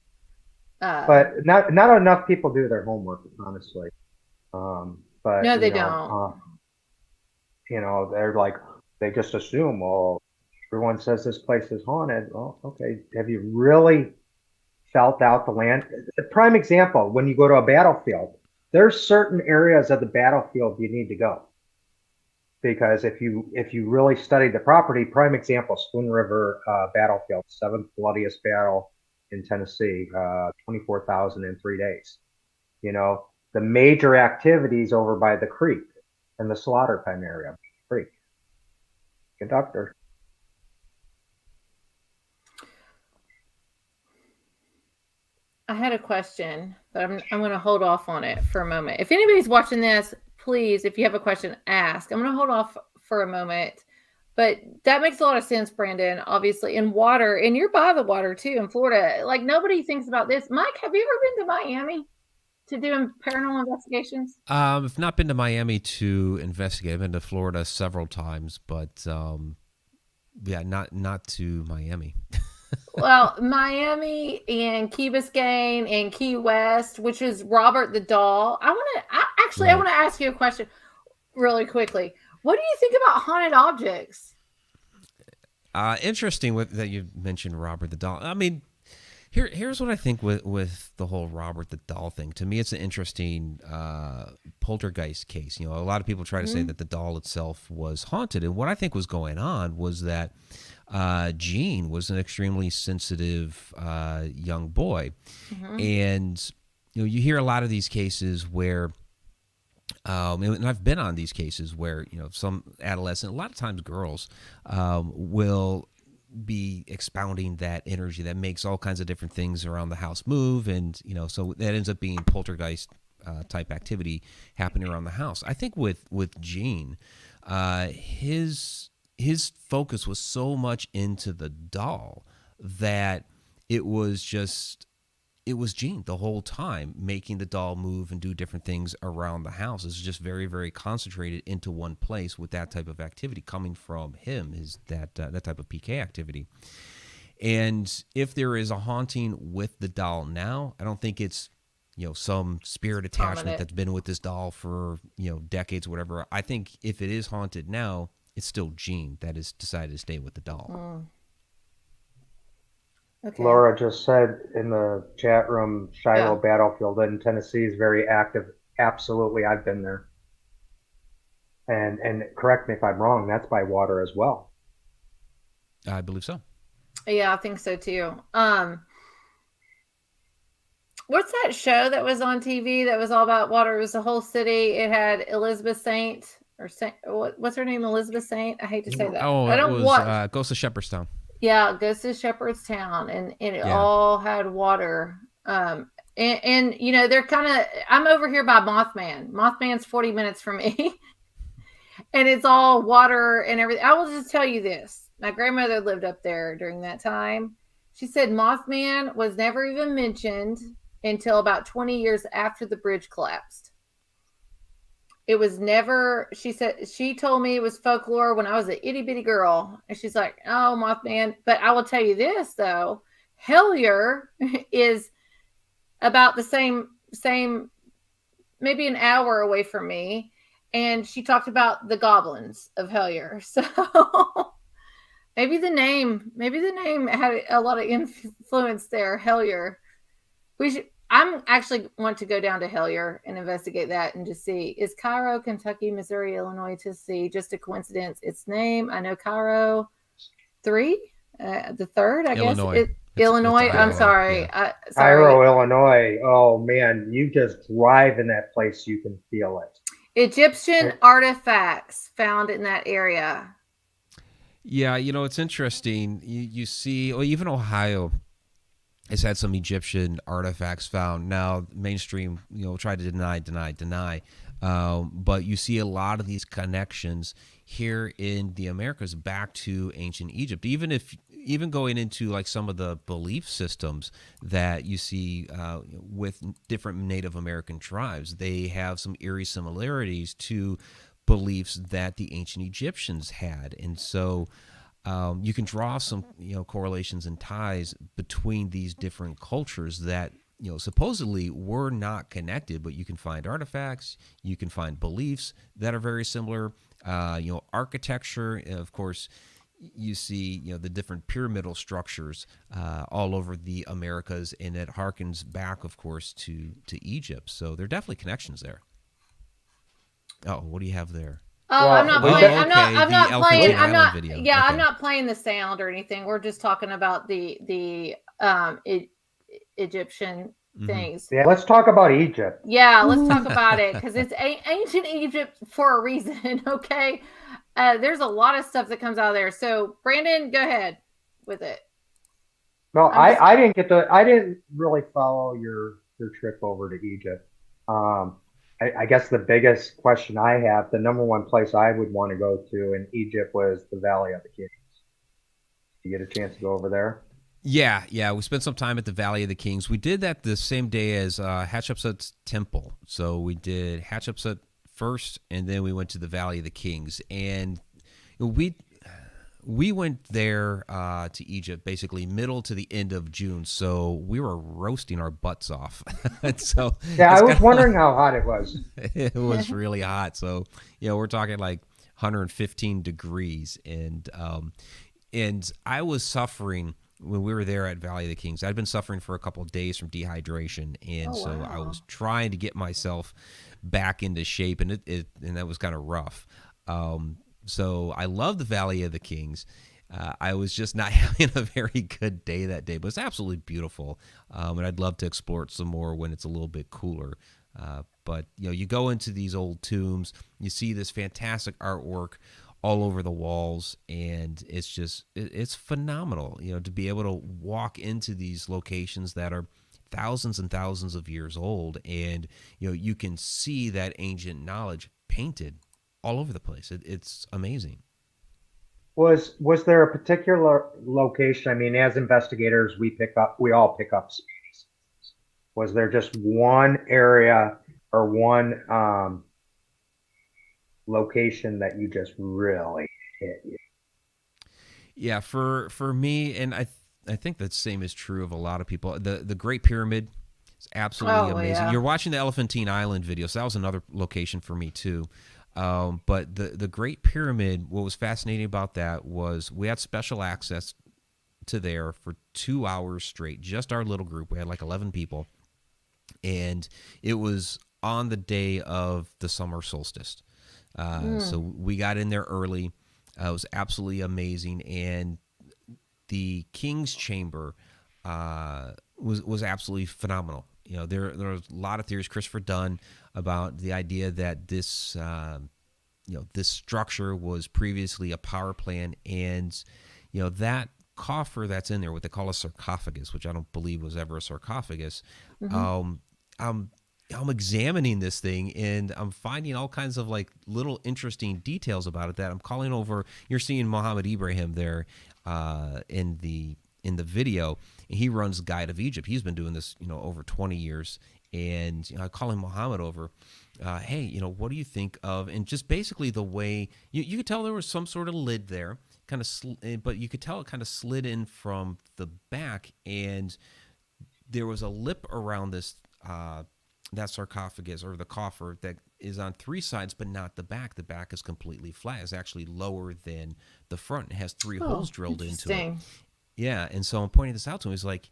Uh, But not enough people do their homework, honestly. But no, they don't. they're like, they just assume, well, everyone says this place is haunted. Well, okay, have you really felt out the land? A prime example, when you go to a battlefield, there's certain areas of the battlefield you need to go. Because if you really study the property, prime example, Spoon River battlefield, seventh bloodiest battle in Tennessee, 24,000 in 3 days. The major activities over by the creek and the slaughter pen area, creek. Conductor. I had a question, but I'm going to hold off on it for a moment. If anybody's watching this, please, if you have a question, ask. I'm going to hold off for a moment. But that makes a lot of sense, Brandon, obviously. And water, and you're by the water too in Florida. Like, nobody thinks about this. Mike, have you ever been to Miami to do paranormal investigations? I've not been to Miami to investigate. I've been to Florida several times, but yeah, not to Miami. Well, Miami and Key Biscayne and Key West, which is Robert the Doll. I Right. want to ask you a question really quickly. What do you think about haunted objects? Interesting that you mentioned Robert the Doll. I mean, here's what I think with the whole Robert the Doll thing. To me, it's an interesting poltergeist case. A lot of people try to say that the doll itself was haunted, and what I think was going on was that Gene was an extremely sensitive young boy, and you hear a lot of these cases where. And I've been on these cases where some adolescent, a lot of times girls, will be expounding that energy that makes all kinds of different things around the house move, and so that ends up being poltergeist type activity happening around the house. I think with Gene, his focus was so much into the doll that it was Gene the whole time making the doll move and do different things around the house. It's just very, very concentrated into one place with that type of activity coming from him, is that type of PK activity. And if there is a haunting with the doll now, I don't think it's some spirit attachment that's been with this doll for decades or whatever. I think if it is haunted now, it's still Gene that has decided to stay with the doll. Okay. Laura just said in the chat room, Shiloh Battlefield in Tennessee is very active. Absolutely, I've been there. And correct me if I'm wrong, that's by water as well. I believe so. Yeah, I think so too. What's that show that was on TV that was all about water? It was the whole city. It had Elizabeth Saint or Saint. What's her name? Elizabeth Saint. I hate to say that. Oh, I don't watch. Ghost of Shepherdstown. Yeah, goes to Shepherdstown, and it all had water. And they're kind of. I'm over here by Mothman. Mothman's 40 minutes from me, and it's all water and everything. I will just tell you this: my grandmother lived up there during that time. She said Mothman was never even mentioned until about 20 years after the bridge collapsed. It was never, she told me it was folklore when I was an itty bitty girl. And she's like, oh, Mothman. But I will tell you this, though. Hellier is about the same, maybe an hour away from me. And she talked about the goblins of Hellier. So Maybe the name had a lot of influence there. Hellier. I'm actually want to go down to Hellier and investigate that and just see, is Cairo, Kentucky, Missouri, Illinois, Tennessee just a coincidence? Its name, I know Cairo 3, the third, I guess. Illinois. Illinois. It's I'm Iowa. sorry. Yeah. Sorry. Cairo, Illinois. Oh man, you just drive in that place, you can feel it. Egyptian artifacts found in that area. Yeah, it's interesting. You see, well, even Ohio has had some Egyptian artifacts found. Now, mainstream, try to deny. But you see a lot of these connections here in the Americas back to ancient Egypt. Even going into like some of the belief systems that you see with different Native American tribes, they have some eerie similarities to beliefs that the ancient Egyptians had, and so you can draw some correlations and ties between these different cultures that supposedly were not connected, but you can find artifacts, you can find beliefs that are very similar. Architecture, of course, you see the different pyramidal structures all over the Americas, and it harkens back, of course, to Egypt. So there are definitely connections there. Oh, what do you have there? Oh, Well, I'm not we playing. got- I'm not the playing. Elephantine I'm Island not. video. Yeah, Okay. I'm not playing the sound or anything. We're just talking about the Egyptian things. Yeah, let's talk about Egypt. Yeah, let's talk about it because it's ancient Egypt for a reason. Okay, there's a lot of stuff that comes out of there. So, Brandon, go ahead with it. No, I'm just- I didn't really follow your trip over to Egypt. I guess the biggest question I have, the number one place I would want to go to in Egypt was the Valley of the Kings. Did you get a chance to go over there? Yeah. We spent some time at the Valley of the Kings. We did that the same day as Hatshepsut's temple. So we did Hatshepsut first, and then we went to the Valley of the Kings. And we went there to Egypt basically middle to the end of June. So we were roasting our butts off. So Yeah, I was wondering how hot it was. it was really hot. So we're talking like 115 degrees, and I was suffering when we were there at Valley of the Kings. I'd been suffering for a couple of days from dehydration, and so I was trying to get myself back into shape, and and that was kind of rough. So I love the Valley of the Kings. I was just not having a very good day that day, but it's absolutely beautiful, and I'd love to explore it some more when it's a little bit cooler. But you go into these old tombs, you see this fantastic artwork all over the walls, and it's phenomenal, to be able to walk into these locations that are thousands and thousands of years old, and you can see that ancient knowledge painted all over the place. It's amazing. Was there a particular location? I mean, as investigators, we all pick up species. Was there just one area or one location that you just really hit you? Yeah, for me, and I think the same is true of a lot of people. The Great Pyramid is absolutely amazing. Yeah. You're watching the Elephantine Island video, so that was another location for me too. But the Great Pyramid, what was fascinating about that was we had special access to there for 2 hours straight, just our little group. We had like 11 people, and it was on the day of the summer solstice. So we got in there early. It was absolutely amazing, and the King's Chamber was absolutely phenomenal. There was a lot of theories. Christopher Dunn about the idea that this this structure was previously a power plant, and that coffer that's in there, what they call a sarcophagus, which I don't believe was ever a sarcophagus. I'm examining this thing, and I'm finding all kinds of like little interesting details about it that I'm calling over. You're seeing Mohammed Ibrahim there in the video, and he runs Guide of Egypt. He's been doing this over 20 years, and I call him Mohammed over. Hey, what do you think of? And just basically the way you could tell there was some sort of lid there, kind of, but you could tell it kind of slid in from the back, and there was a lip around this. That sarcophagus or the coffer that is on three sides, but not the back. The back is completely flat. It's actually lower than the front. It has three holes drilled into it. Yeah, and so I'm pointing this out to him. He's like,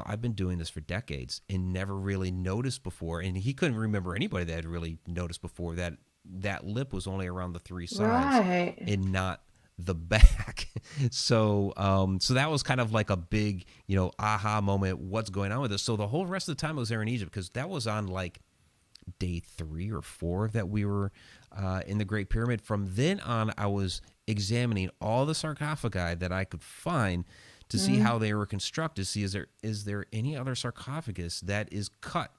I've been doing this for decades and never really noticed before. And he couldn't remember anybody that had really noticed before that lip was only around the three sides and not the back. So that was kind of like a big, aha moment. What's going on with this? So the whole rest of the time I was there in Egypt, because that was on like day 3 or 4 that we were in the Great Pyramid. From then on, I was examining all the sarcophagi that I could find to see how they were constructed. See, is there any other sarcophagus that is cut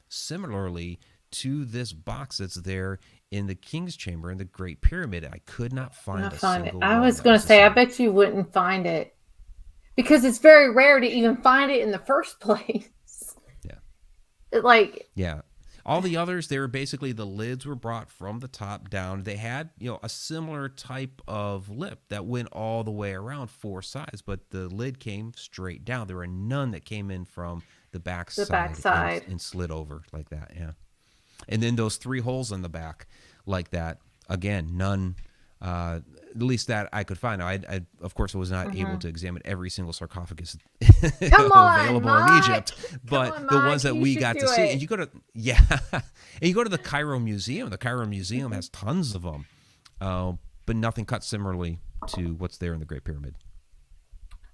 similarly to this box that's there in the King's Chamber in the Great Pyramid? I could not find a single one. I was going to say, I bet you wouldn't find it, because it's very rare to even find it in the first place. Yeah. All the others, they were basically, the lids were brought from the top down. They had, a similar type of lip that went all the way around 4 sides, but the lid came straight down. There were none that came in from the back side and slid over like that. Yeah. And then those 3 holes in the back like that, again, none, at least that I could find. I of course, was not able to examine every single sarcophagus available in Egypt, but the ones that we got to see. And you go to, and you go to the Cairo Museum. The Cairo Museum has tons of them, but nothing cut similarly to what's there in the Great Pyramid.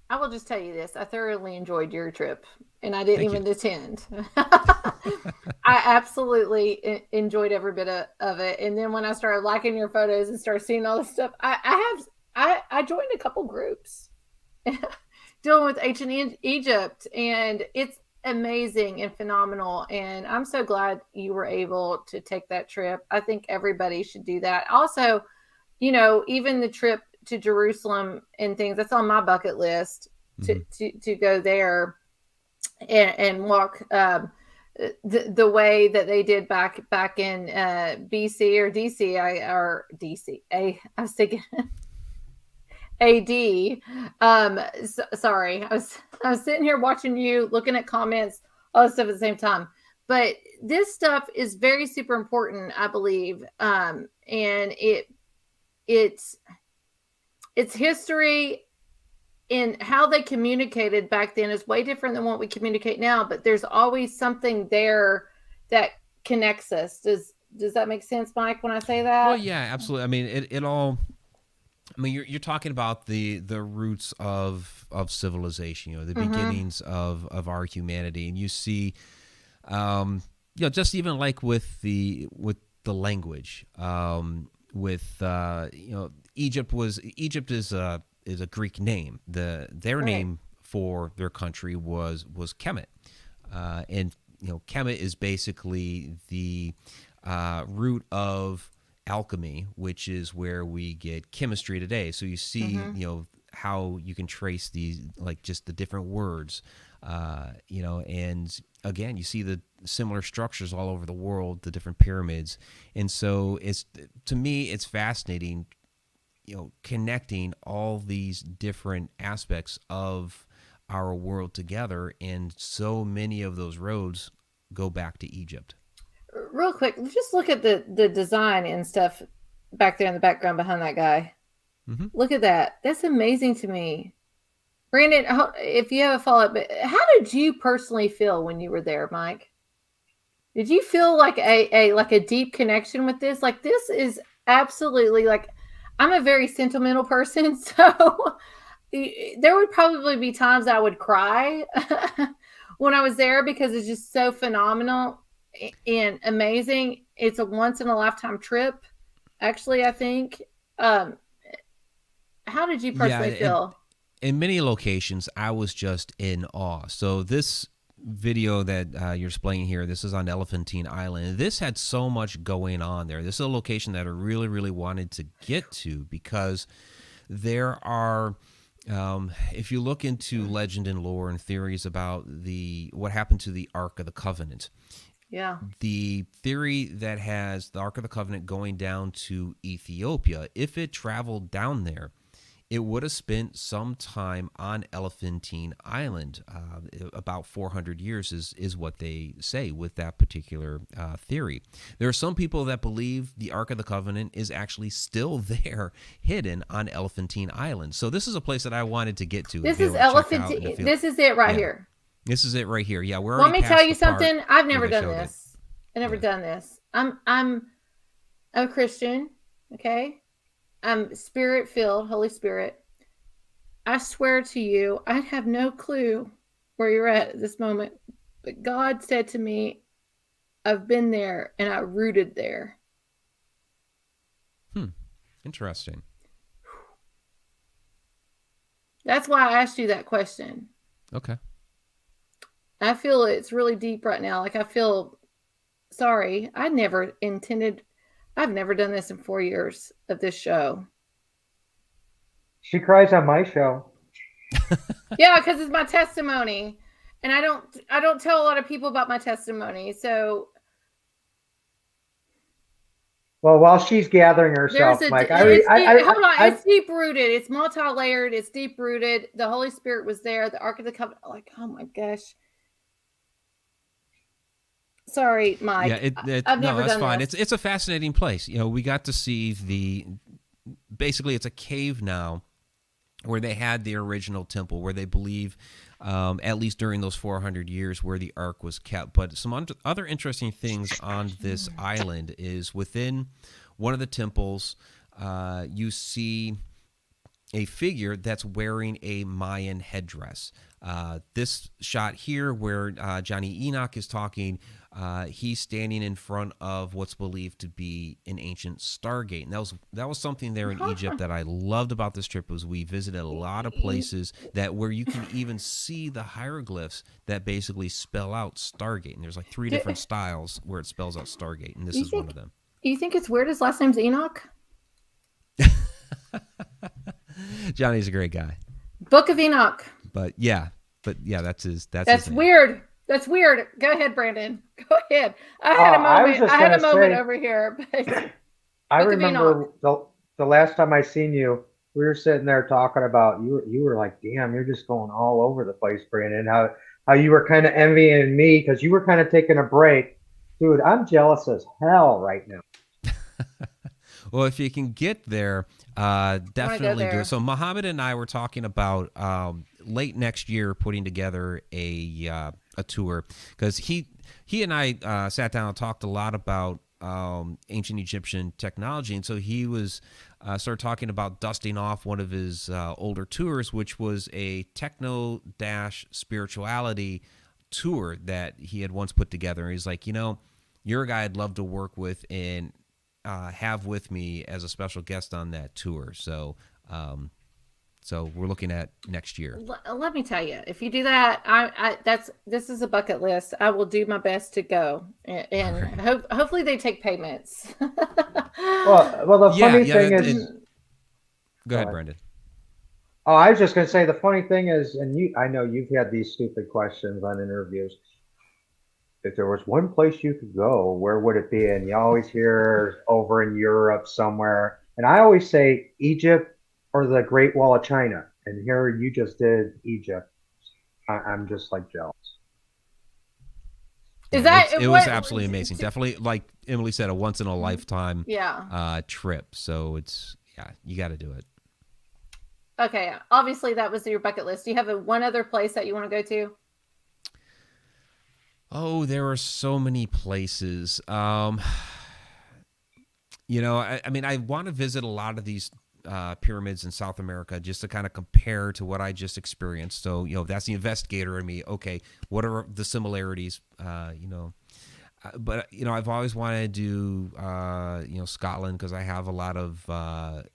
I will just tell you this. I thoroughly enjoyed your trip, and I didn't even attend. I absolutely enjoyed every bit of it. And then when I started liking your photos and started seeing all this stuff, I joined a couple groups dealing with ancient Egypt, and it's amazing and phenomenal. And I'm so glad you were able to take that trip. I think everybody should do that. Also, even the trip to Jerusalem and things, that's on my bucket list to go there and walk the way that they did back in BC or DC. I was thinking AD. Sorry, I was sitting here watching you, looking at comments, all this stuff at the same time. But this stuff is very super important, I believe, and it's history. And how they communicated back then is way different than what we communicate now, but there's always something there that connects us. Does that make sense, Mike, when I say that? Well, yeah, absolutely. I mean, it all, you're talking about the roots of civilization, the beginnings of our humanity. And you see, just even like with the language, Egypt is a Greek name. Their name for their country was Kemet, and Kemet is basically the root of alchemy, which is where we get chemistry today. So you see, how you can trace these, like just the different words, and again, you see the similar structures all over the world, the different pyramids, and so to me, it's fascinating. Connecting all these different aspects of our world together, and so many of those roads go back to Egypt. Real quick, just look at the design and stuff back there in the background behind that guy. Look at that. That's amazing to me. Brandon, if you have a follow-up, how did you personally feel when you were there, Mike? Did you feel like a deep connection with this? Like, this is absolutely, like, I'm a very sentimental person, so there would probably be times I would cry when I was there, because it's just so phenomenal and amazing. It's a once-in-a-lifetime trip, actually, I think. How did you personally feel? In many locations, I was just in awe. So this video that you're displaying here, this is on Elephantine Island. This had so much going on there. This is a location that I really, really wanted to get to, because there are, if you look into legend and lore and theories about what happened to the Ark of the Covenant. Yeah. The theory that has the Ark of the Covenant going down to Ethiopia, if it traveled down there, it would have spent some time on Elephantine Island. About 400 years is what they say with that particular theory. There are some people that believe the Ark of the Covenant is actually still there, hidden on Elephantine Island. So this is a place that I wanted to get to. This is Elephantine. This is it right here. This is it right here. Yeah, we're Let already me tell you past the part something. I've never where they done showed it. this. I've never done this. I'm a Christian, okay? I'm spirit filled, Holy Spirit. I swear to you, I have no clue where you're at this moment. But God said to me, I've been there and I rooted there. Interesting. That's why I asked you that question. Okay. I feel it's really deep right now. Like I feel sorry. I've never done this in 4 years of this show. She cries on my show. Yeah, because it's my testimony. And I don't tell a lot of people about my testimony. So Well, while she's gathering herself, Mike, hold on. It's deep rooted. It's multi-layered. It's deep rooted. The Holy Spirit was there. The Ark of the Covenant. Like, oh my gosh. Sorry, Mike. Yeah, I've never that's done fine. this. It's a fascinating place. You know, we got to see basically it's a cave now where they had the original temple, where they believe, at least during those 400 years, where the ark was kept. But some other interesting things on this island is within one of the temples, you see a figure that's wearing a Mayan headdress. This shot here where Johnny Enoch is talking, he's standing in front of what's believed to be an ancient Stargate. And that was something there in Egypt that I loved about this trip, was we visited a lot of places where you can even see the hieroglyphs that basically spell out Stargate. And there's like 3 different styles where it spells out Stargate, and this is one of them. You think it's weird his last name's Enoch? Johnny's a great guy. Book of Enoch. But yeah, that's his weird. That's weird. Go ahead, Brandon. Go ahead. I had a moment over here. But I remember the last time I seen you, we were sitting there talking about you were like, damn, you're just going all over the place, Brandon. How you were kind of envying me because you were kind of taking a break. Dude, I'm jealous as hell right now. Well, if you can get there, definitely do it. So Muhammad and I were talking about late next year putting together a tour, because he and I sat down and talked a lot about ancient Egyptian technology, and so he was started talking about dusting off one of his older tours, which was a techno-spirituality tour that he had once put together. And he's like, you're a guy I'd love to work with and have with me as a special guest on that tour. So we're looking at next year. Let me tell you, if you do that, this is a bucket list. I will do my best to go, and hopefully they take payments. well, the funny thing is, go ahead, Brandon. Oh, I was just going to say, the funny thing is, and I know you've had these stupid questions on interviews. If there was one place you could go, where would it be? And you always hear over in Europe somewhere. And I always say Egypt or the Great Wall of China. And here you just did Egypt. I'm just like jealous. It was absolutely amazing. Definitely, like Emily said, a once in a lifetime trip. So you got to do it. Okay. Obviously that was your bucket list. Do you have one other place that you want to go to? Oh, there are so many places. I want to visit a lot of these pyramids in South America just to kind of compare to what I just experienced. So, that's the investigator in me. Okay, what are the similarities? But I've always wanted to do, Scotland, because I have a lot of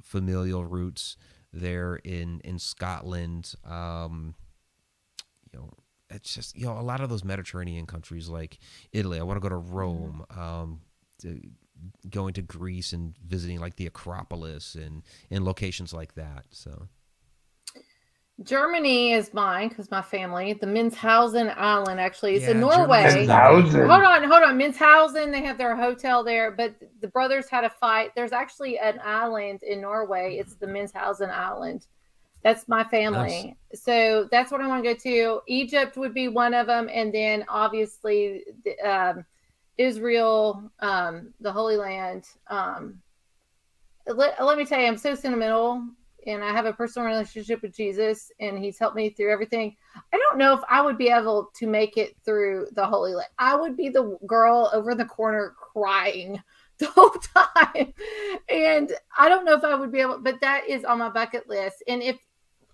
familial roots there in Scotland. It's just, a lot of those Mediterranean countries like Italy. I want to go to Rome, going to Greece and visiting like the Acropolis and locations like that. So Germany is mine because my family. The Menshouse Island actually is in Germany's Norway. another- Menshouse. Hold on. Menshouse, they have their hotel there, but the brothers had a fight. There's actually an island in Norway. It's the Menshouse Island. That's my family. Nice. So that's what I want to go to. Egypt would be one of them. And then obviously Israel, the Holy Land. Let me tell you, I'm so sentimental and I have a personal relationship with Jesus and he's helped me through everything. I don't know if I would be able to make it through the Holy Land. I would be the girl over in the corner crying the whole time. And I don't know if I would be able, but that is on my bucket list. And if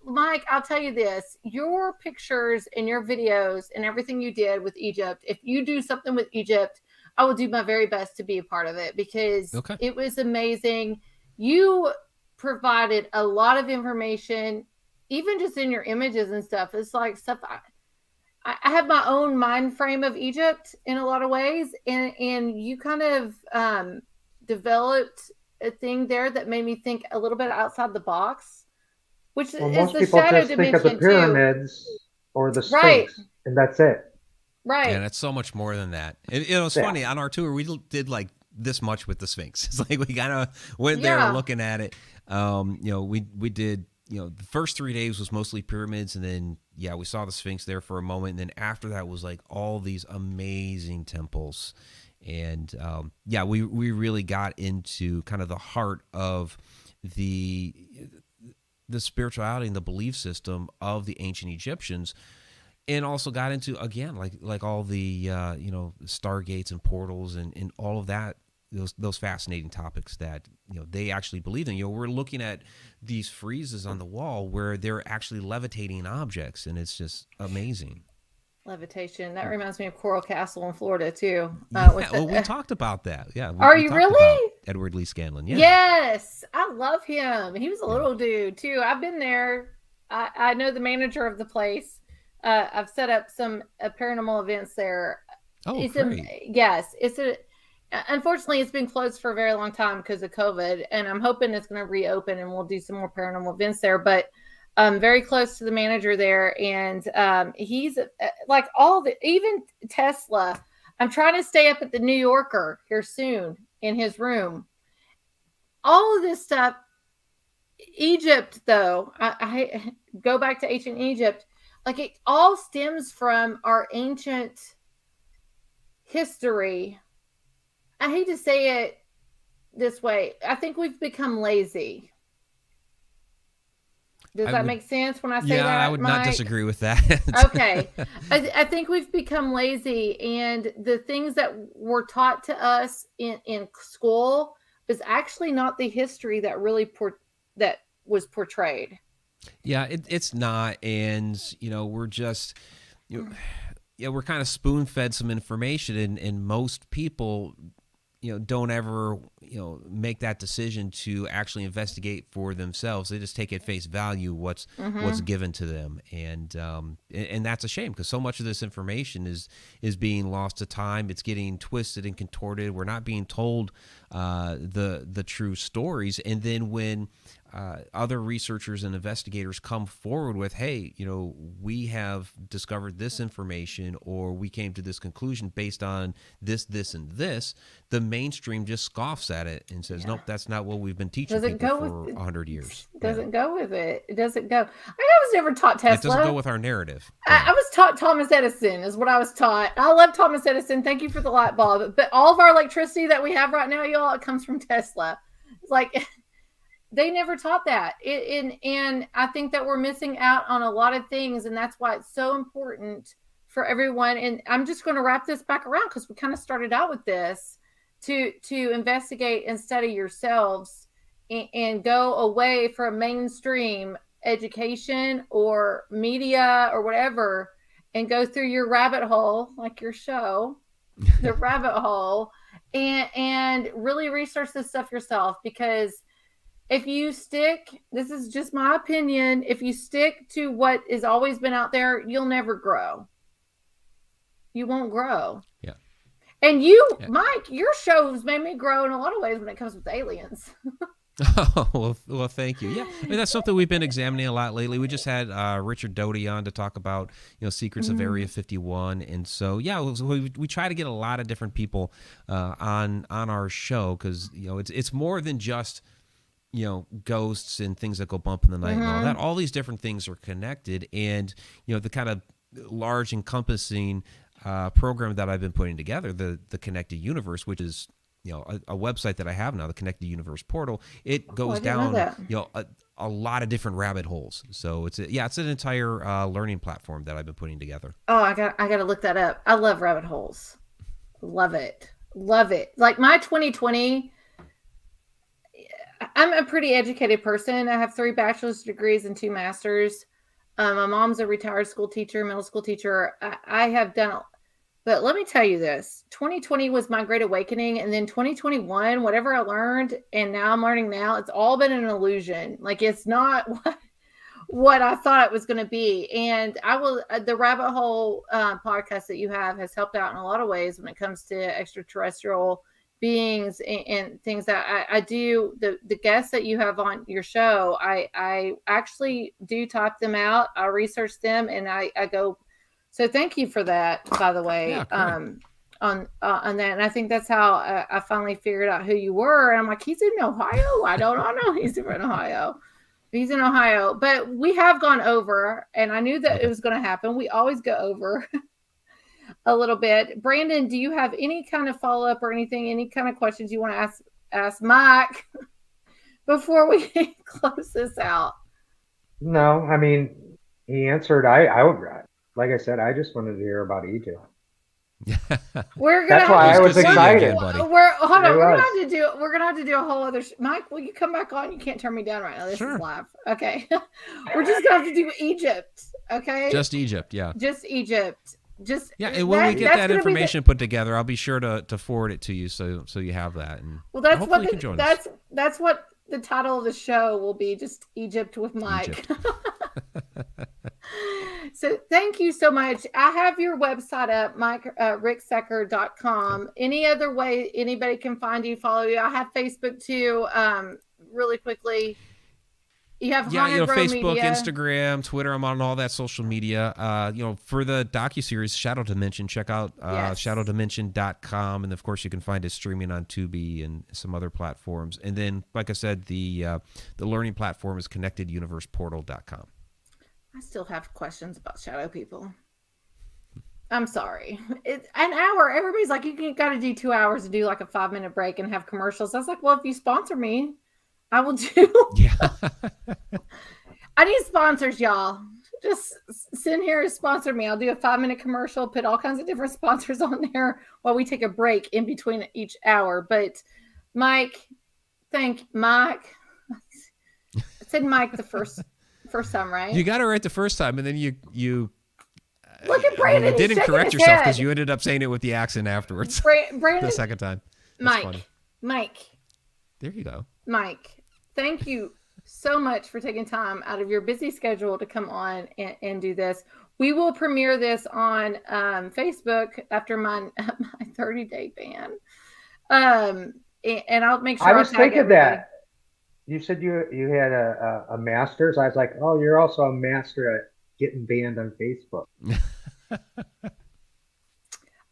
Mike, I'll tell you this, your pictures and your videos and everything you did with Egypt, if you do something with Egypt, I will do my very best to be a part of it because it was amazing. You provided a lot of information, even just in your images and stuff. It's like stuff I have my own mind frame of Egypt in a lot of ways. And you kind of developed a thing there that made me think a little bit outside the box. Which Well, is most the people shadow just think of the dimension pyramids or the Sphinx, Right. and that's it. Right. Yeah, that's so much more than that. It's funny, on our tour, we did like this much with the Sphinx. It's like we kind of went there looking at it. We did, the first 3 days was mostly pyramids, and then, we saw the Sphinx there for a moment. And then after that was like all these amazing temples. And we really got into kind of the heart of the spirituality and the belief system of the ancient Egyptians, and also got into, again, like all the stargates and portals and all of that, those fascinating topics that they actually believe in. We're looking at these friezes on the wall where they're actually levitating objects, and it's just amazing. Levitation. That reminds me of Coral Castle in Florida too. We talked about that. Yeah. Are you really? Edward Lee Scanlon. Yeah. Yes, I love him. He was a little dude too. I've been there. I know the manager of the place. I've set up some paranormal events there. Oh, great. Yes, unfortunately, it's been closed for a very long time because of COVID, and I'm hoping it's going to reopen and we'll do some more paranormal events there. But very close to the manager there, and he's like even Tesla. I'm trying to stay up at the New Yorker here soon in his room. All of this stuff, Egypt, though, I go back to ancient Egypt. Like it all stems from our ancient history. I hate to say it this way. I think we've become lazy. Does that make sense when I say that? Yeah, I would not disagree with that. Okay. I think we've become lazy, and the things that were taught to us in school is actually not the history that really that was portrayed. Yeah, it's not, and we're just we're kind of spoon-fed some information, and most people don't ever, make that decision to actually investigate for themselves. They just take at face value what's given to them. And that's a shame, because so much of this information is being lost to time. It's getting twisted and contorted. We're not being told the true stories. And then when other researchers and investigators come forward with, hey, we have discovered this information, or we came to this conclusion based on this, and this, the mainstream just scoffs at it and says, nope, that's not what we've been teaching people for 100 years. Doesn't go with it. It doesn't go. I was never taught Tesla. It doesn't go with our narrative. I was taught Thomas Edison is what I was taught. I love Thomas Edison. Thank you for the light bulb. But all of our electricity that we have right now, y'all, it comes from Tesla. It's like... They never taught that. And I think that we're missing out on a lot of things. And that's why it's so important for everyone. And I'm just going to wrap this back around because we kind of started out with this to investigate and study yourselves and go away from mainstream education or media or whatever and go through your rabbit hole, like your show, the rabbit hole, and really research this stuff yourself. Because if you stick, this is just my opinion, if you stick to what has always been out there, you'll never grow. You won't grow. Yeah. And you, Mike, your shows made me grow in a lot of ways when it comes with aliens. Oh, well, thank you. Yeah, I mean, that's something we've been examining a lot lately. We just had Richard Doty on to talk about, secrets of Area 51, and so yeah, we try to get a lot of different people on our show because it's more than just ghosts and things that go bump in the night and all that. All these different things are connected, and the kind of large encompassing program that I've been putting together, the Connected Universe, which is a website that I have now, the Connected Universe portal. It goes down a lot of different rabbit holes. So it's an entire learning platform that I've been putting together. Oh, I got to look that up. I love rabbit holes. Love it. Like my 2020, I'm a pretty educated person. I have 3 bachelor's degrees and 2 masters. My mom's a retired school teacher, middle school teacher. I have done, but let me tell you this, 2020 was my great awakening. And then 2021, whatever I learned, and now I'm learning now, it's all been an illusion. Like it's not what I thought it was going to be. And the rabbit hole podcast that you have has helped out in a lot of ways when it comes to extraterrestrial beings and things that I do. The guests that you have on your show, I actually do type them out. I research them and I go. So thank you for that, by the way, on that. And I think that's how I finally figured out who you were. And I'm like, he's in Ohio. I don't know. He's in Ohio. He's in Ohio, but we have gone over, and I knew that it was going to happen. We always go over a little bit. Brandon, do you have any kind of follow-up or anything, any kind of questions you want to ask Mike before we close this out? No, I mean, he answered. I would, like I said, I just wanted to hear about Egypt. That's why I was excited. We're gonna have to do a whole other. Mike, will you come back on? You can't turn me down right now. This is live. Okay, we're just gonna have to do Egypt. Okay, just Egypt. Yeah, just Egypt. And when we get that information put together, I'll be sure to forward it to you so you have that. And well, that's what the title of the show will be. Just Egypt with Mike. So thank you so much. I have your website up, Ricksecker.com. Any other way anybody can find you, follow you? I have Facebook too. Really quickly. You have Facebook, Media. Instagram, Twitter. I'm on all that social media. For the docu-series Shadow Dimension, check out shadowdimension.com. And of course, you can find it streaming on Tubi and some other platforms. And then, like I said, the learning platform is connecteduniverseportal.com. I still have questions about shadow people. I'm sorry. It's an hour. Everybody's like, you got to do 2 hours to do like a 5-minute break and have commercials. I was like, well, if you sponsor me, I will do. Yeah. I need sponsors, y'all. Just send here to sponsor me. I'll do a 5-minute commercial, put all kinds of different sponsors on there while we take a break in between each hour. But Mike, I said Mike the first time, right? You got it right the first time, and then you look at Brandon. You didn't correct yourself because you ended up saying it with the accent afterwards. Brandon, the second time. That's Mike. There you go. Mike, thank you so much for taking time out of your busy schedule to come on and do this. We will premiere this on Facebook after my 30-day ban. And I'll make sure I was thinking that. You said you had a master's. I was like, oh, you're also a master at getting banned on Facebook.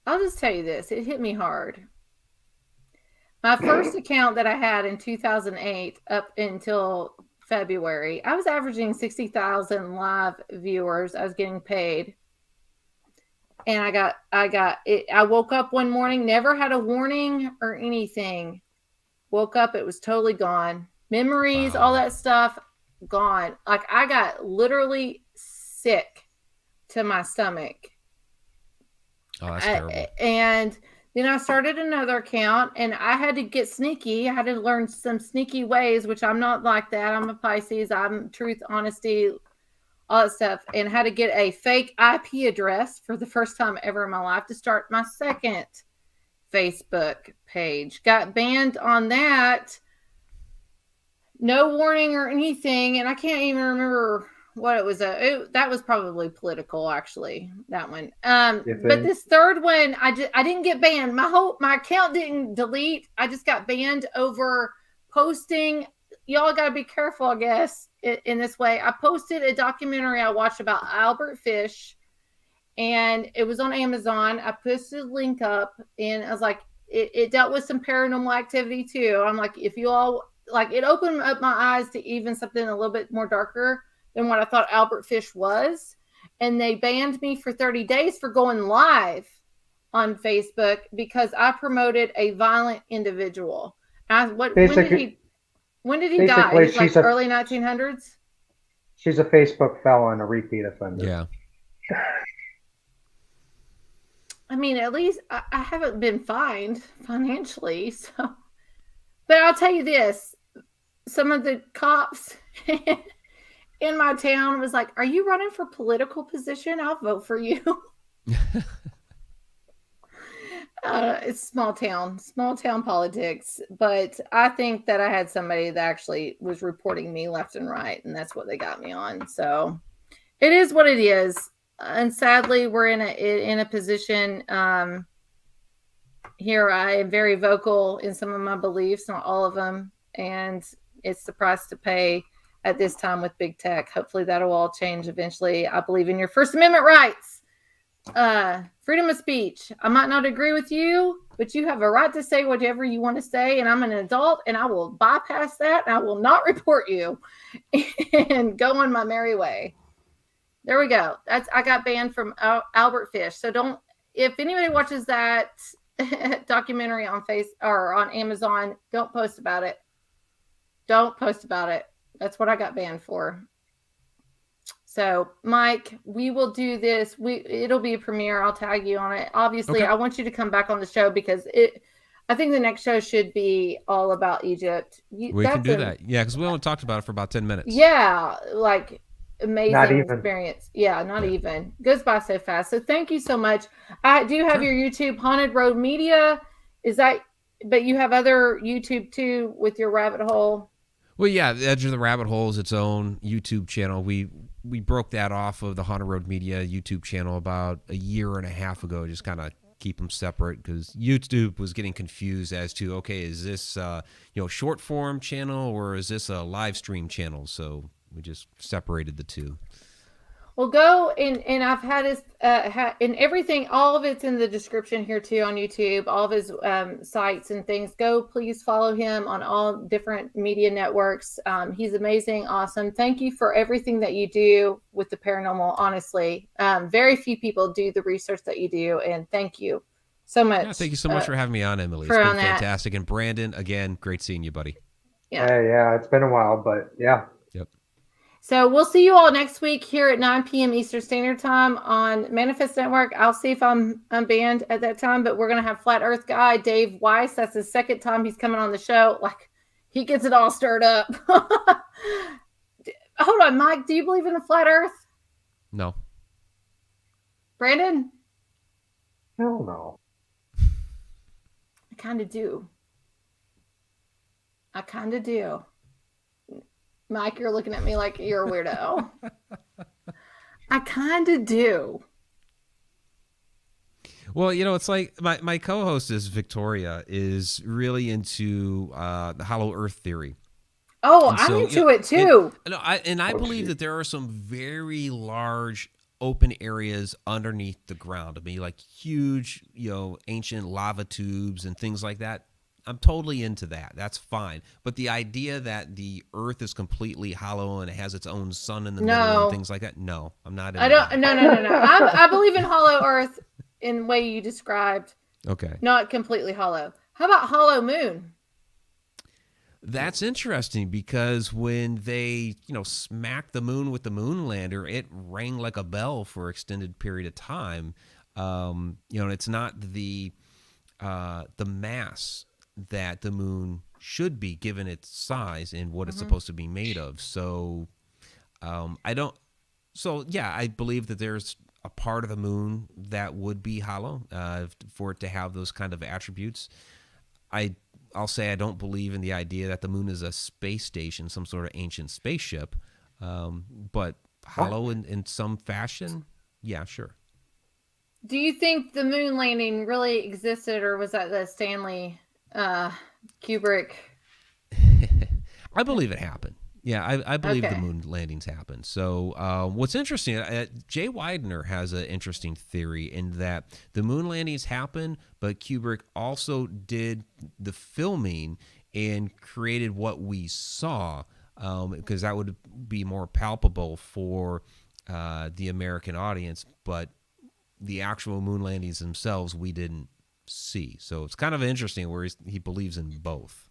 I'll just tell you this. It hit me hard. My first account that I had in 2008 up until February, I was averaging 60,000 live viewers. I was getting paid. And I got it. I woke up one morning, never had a warning or anything. Woke up, it was totally gone. Memories, all that stuff, gone. Like I got literally sick to my stomach. Oh, that's terrible. And then I started another account and I had to get sneaky. I had to learn some sneaky ways, which I'm not like that. I'm a Pisces. I'm truth, honesty, all that stuff. And had to get a fake IP address for the first time ever in my life to start my second Facebook page. Got banned on that. No warning or anything, and I can't even remember what it was. That was probably political, actually. That one. But this third one, I didn't get banned. My account didn't delete. I just got banned over posting y'all got to be careful, I guess, in this way. I posted a documentary I watched about Albert Fish, and it was on Amazon. I posted a link up, and I was like, it dealt with some paranormal activity too. I'm like, if you all like, it opened up my eyes to even something a little bit more darker than what I thought Albert Fish was. And they banned me for 30 days for going live on Facebook because I promoted a violent individual. When did he die? He's like early 1900s. She's a Facebook felon, a repeat offender. Yeah. I mean, at least I haven't been fined financially. So, but I'll tell you this: some of the cops in my town was like, "Are you running for political position? I'll vote for you." It's small town politics, but I think that I had somebody that actually was reporting me left and right, and that's what they got me on. So it is what it is, and sadly, we're in a position. Here, I am very vocal in some of my beliefs, not all of them, and it's the price to pay at this time with big tech. Hopefully, that'll all change eventually. I believe in your First Amendment rights. Freedom of speech. I might not agree with you, but you have a right to say whatever you want to say, and I'm an adult, and I will bypass that, and I will not report you and go on my merry way. There we go. I got banned from Albert Fish. So if anybody watches that documentary on or on Amazon, don't post about it. Don't post about it. That's what I got banned for. So, Mike, we will do this. It'll be a premiere. I'll tag you on it. Obviously, okay. I want you to come back on the show because I think the next show should be all about Egypt. We can do that. Yeah, because we only talked about it for about 10 minutes. Yeah, like amazing experience. Yeah, not even. Goes by so fast. So thank you so much. I do have your YouTube, Haunted Road Media. But you have other YouTube too with your rabbit hole? Well, yeah, the Edge of the Rabbit Hole is its own YouTube channel. We broke that off of the Haunted Road Media YouTube channel about a year and a half ago, just kind of keep them separate because YouTube was getting confused as to, okay, is this short form channel or is this a live stream channel? So we just separated the two. Well, go and I've had his and everything. All of it's in the description here too on YouTube. All of his sites and things. Go, please follow him on all different media networks. He's amazing, awesome. Thank you for everything that you do with the paranormal. Honestly, very few people do the research that you do, and thank you so much. Yeah, thank you so much for having me on, Emily. It's been fantastic. And Brandon, again, great seeing you, buddy. Yeah, it's been a while, but yeah. So we'll see you all next week here at 9 p.m. Eastern Standard Time on Manifest Network. I'll see if I'm banned at that time, but we're going to have Flat Earth guy Dave Weiss. That's the second time he's coming on the show. Like, he gets it all stirred up. Hold on, Mike. Do you believe in the Flat Earth? No. Brandon? Hell no. I kind of do. Mike, you're looking at me like you're a weirdo. I kind of do. Well, it's like my co-host Victoria is really into the hollow earth theory. Oh, I'm into it too. I believe that there are some very large open areas underneath the ground. I mean, like huge, ancient lava tubes and things like that. I'm totally into that. That's fine. But the idea that the Earth is completely hollow and it has its own sun in the middle and things like that, no, I'm not into that. No. I believe in hollow Earth in the way you described. Okay. Not completely hollow. How about hollow moon? That's interesting because when they, smacked the moon with the moon lander, it rang like a bell for an extended period of time. And it's not the mass that the moon should be given its size and what it's supposed to be made of. So I believe that there's a part of the moon that would be hollow for it to have those kind of attributes. I'll say I don't believe in the idea that the moon is a space station, some sort of ancient spaceship, but hollow in some fashion, yeah, sure. Do you think the moon landing really existed, or was that the Stanley Kubrick? I believe it happened. Yeah, I believe Okay. the moon landings happened. So what's interesting, Jay Widener has an interesting theory in that the moon landings happened, but Kubrick also did the filming and created what we saw, because that would be more palpable for the American audience. But the actual moon landings themselves, we didn't see. So it's kind of interesting where he believes in both.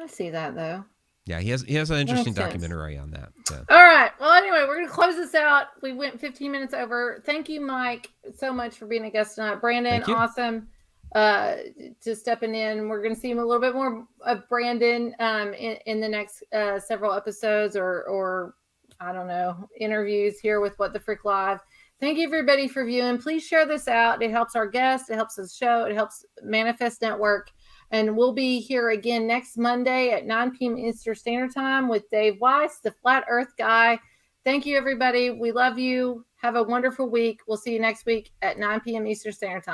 I see that though. Yeah, he has an interesting Makes sense. documentary on that. So. All right. Well, anyway, we're going to close this out. We went 15 minutes over. Thank you, Mike, so much for being a guest tonight. Brandon, awesome to stepping in. We're going to see him a little bit more of Brandon in the next several episodes or I don't know, interviews here with What the Frick Live. Thank you, everybody, for viewing. Please share this out. It helps our guests. It helps the show. It helps Manifest Network. And we'll be here again next Monday at 9 p.m. Eastern Standard Time with Dave Weiss, the Flat Earth Guy. Thank you, everybody. We love you. Have a wonderful week. We'll see you next week at 9 p.m. Eastern Standard Time.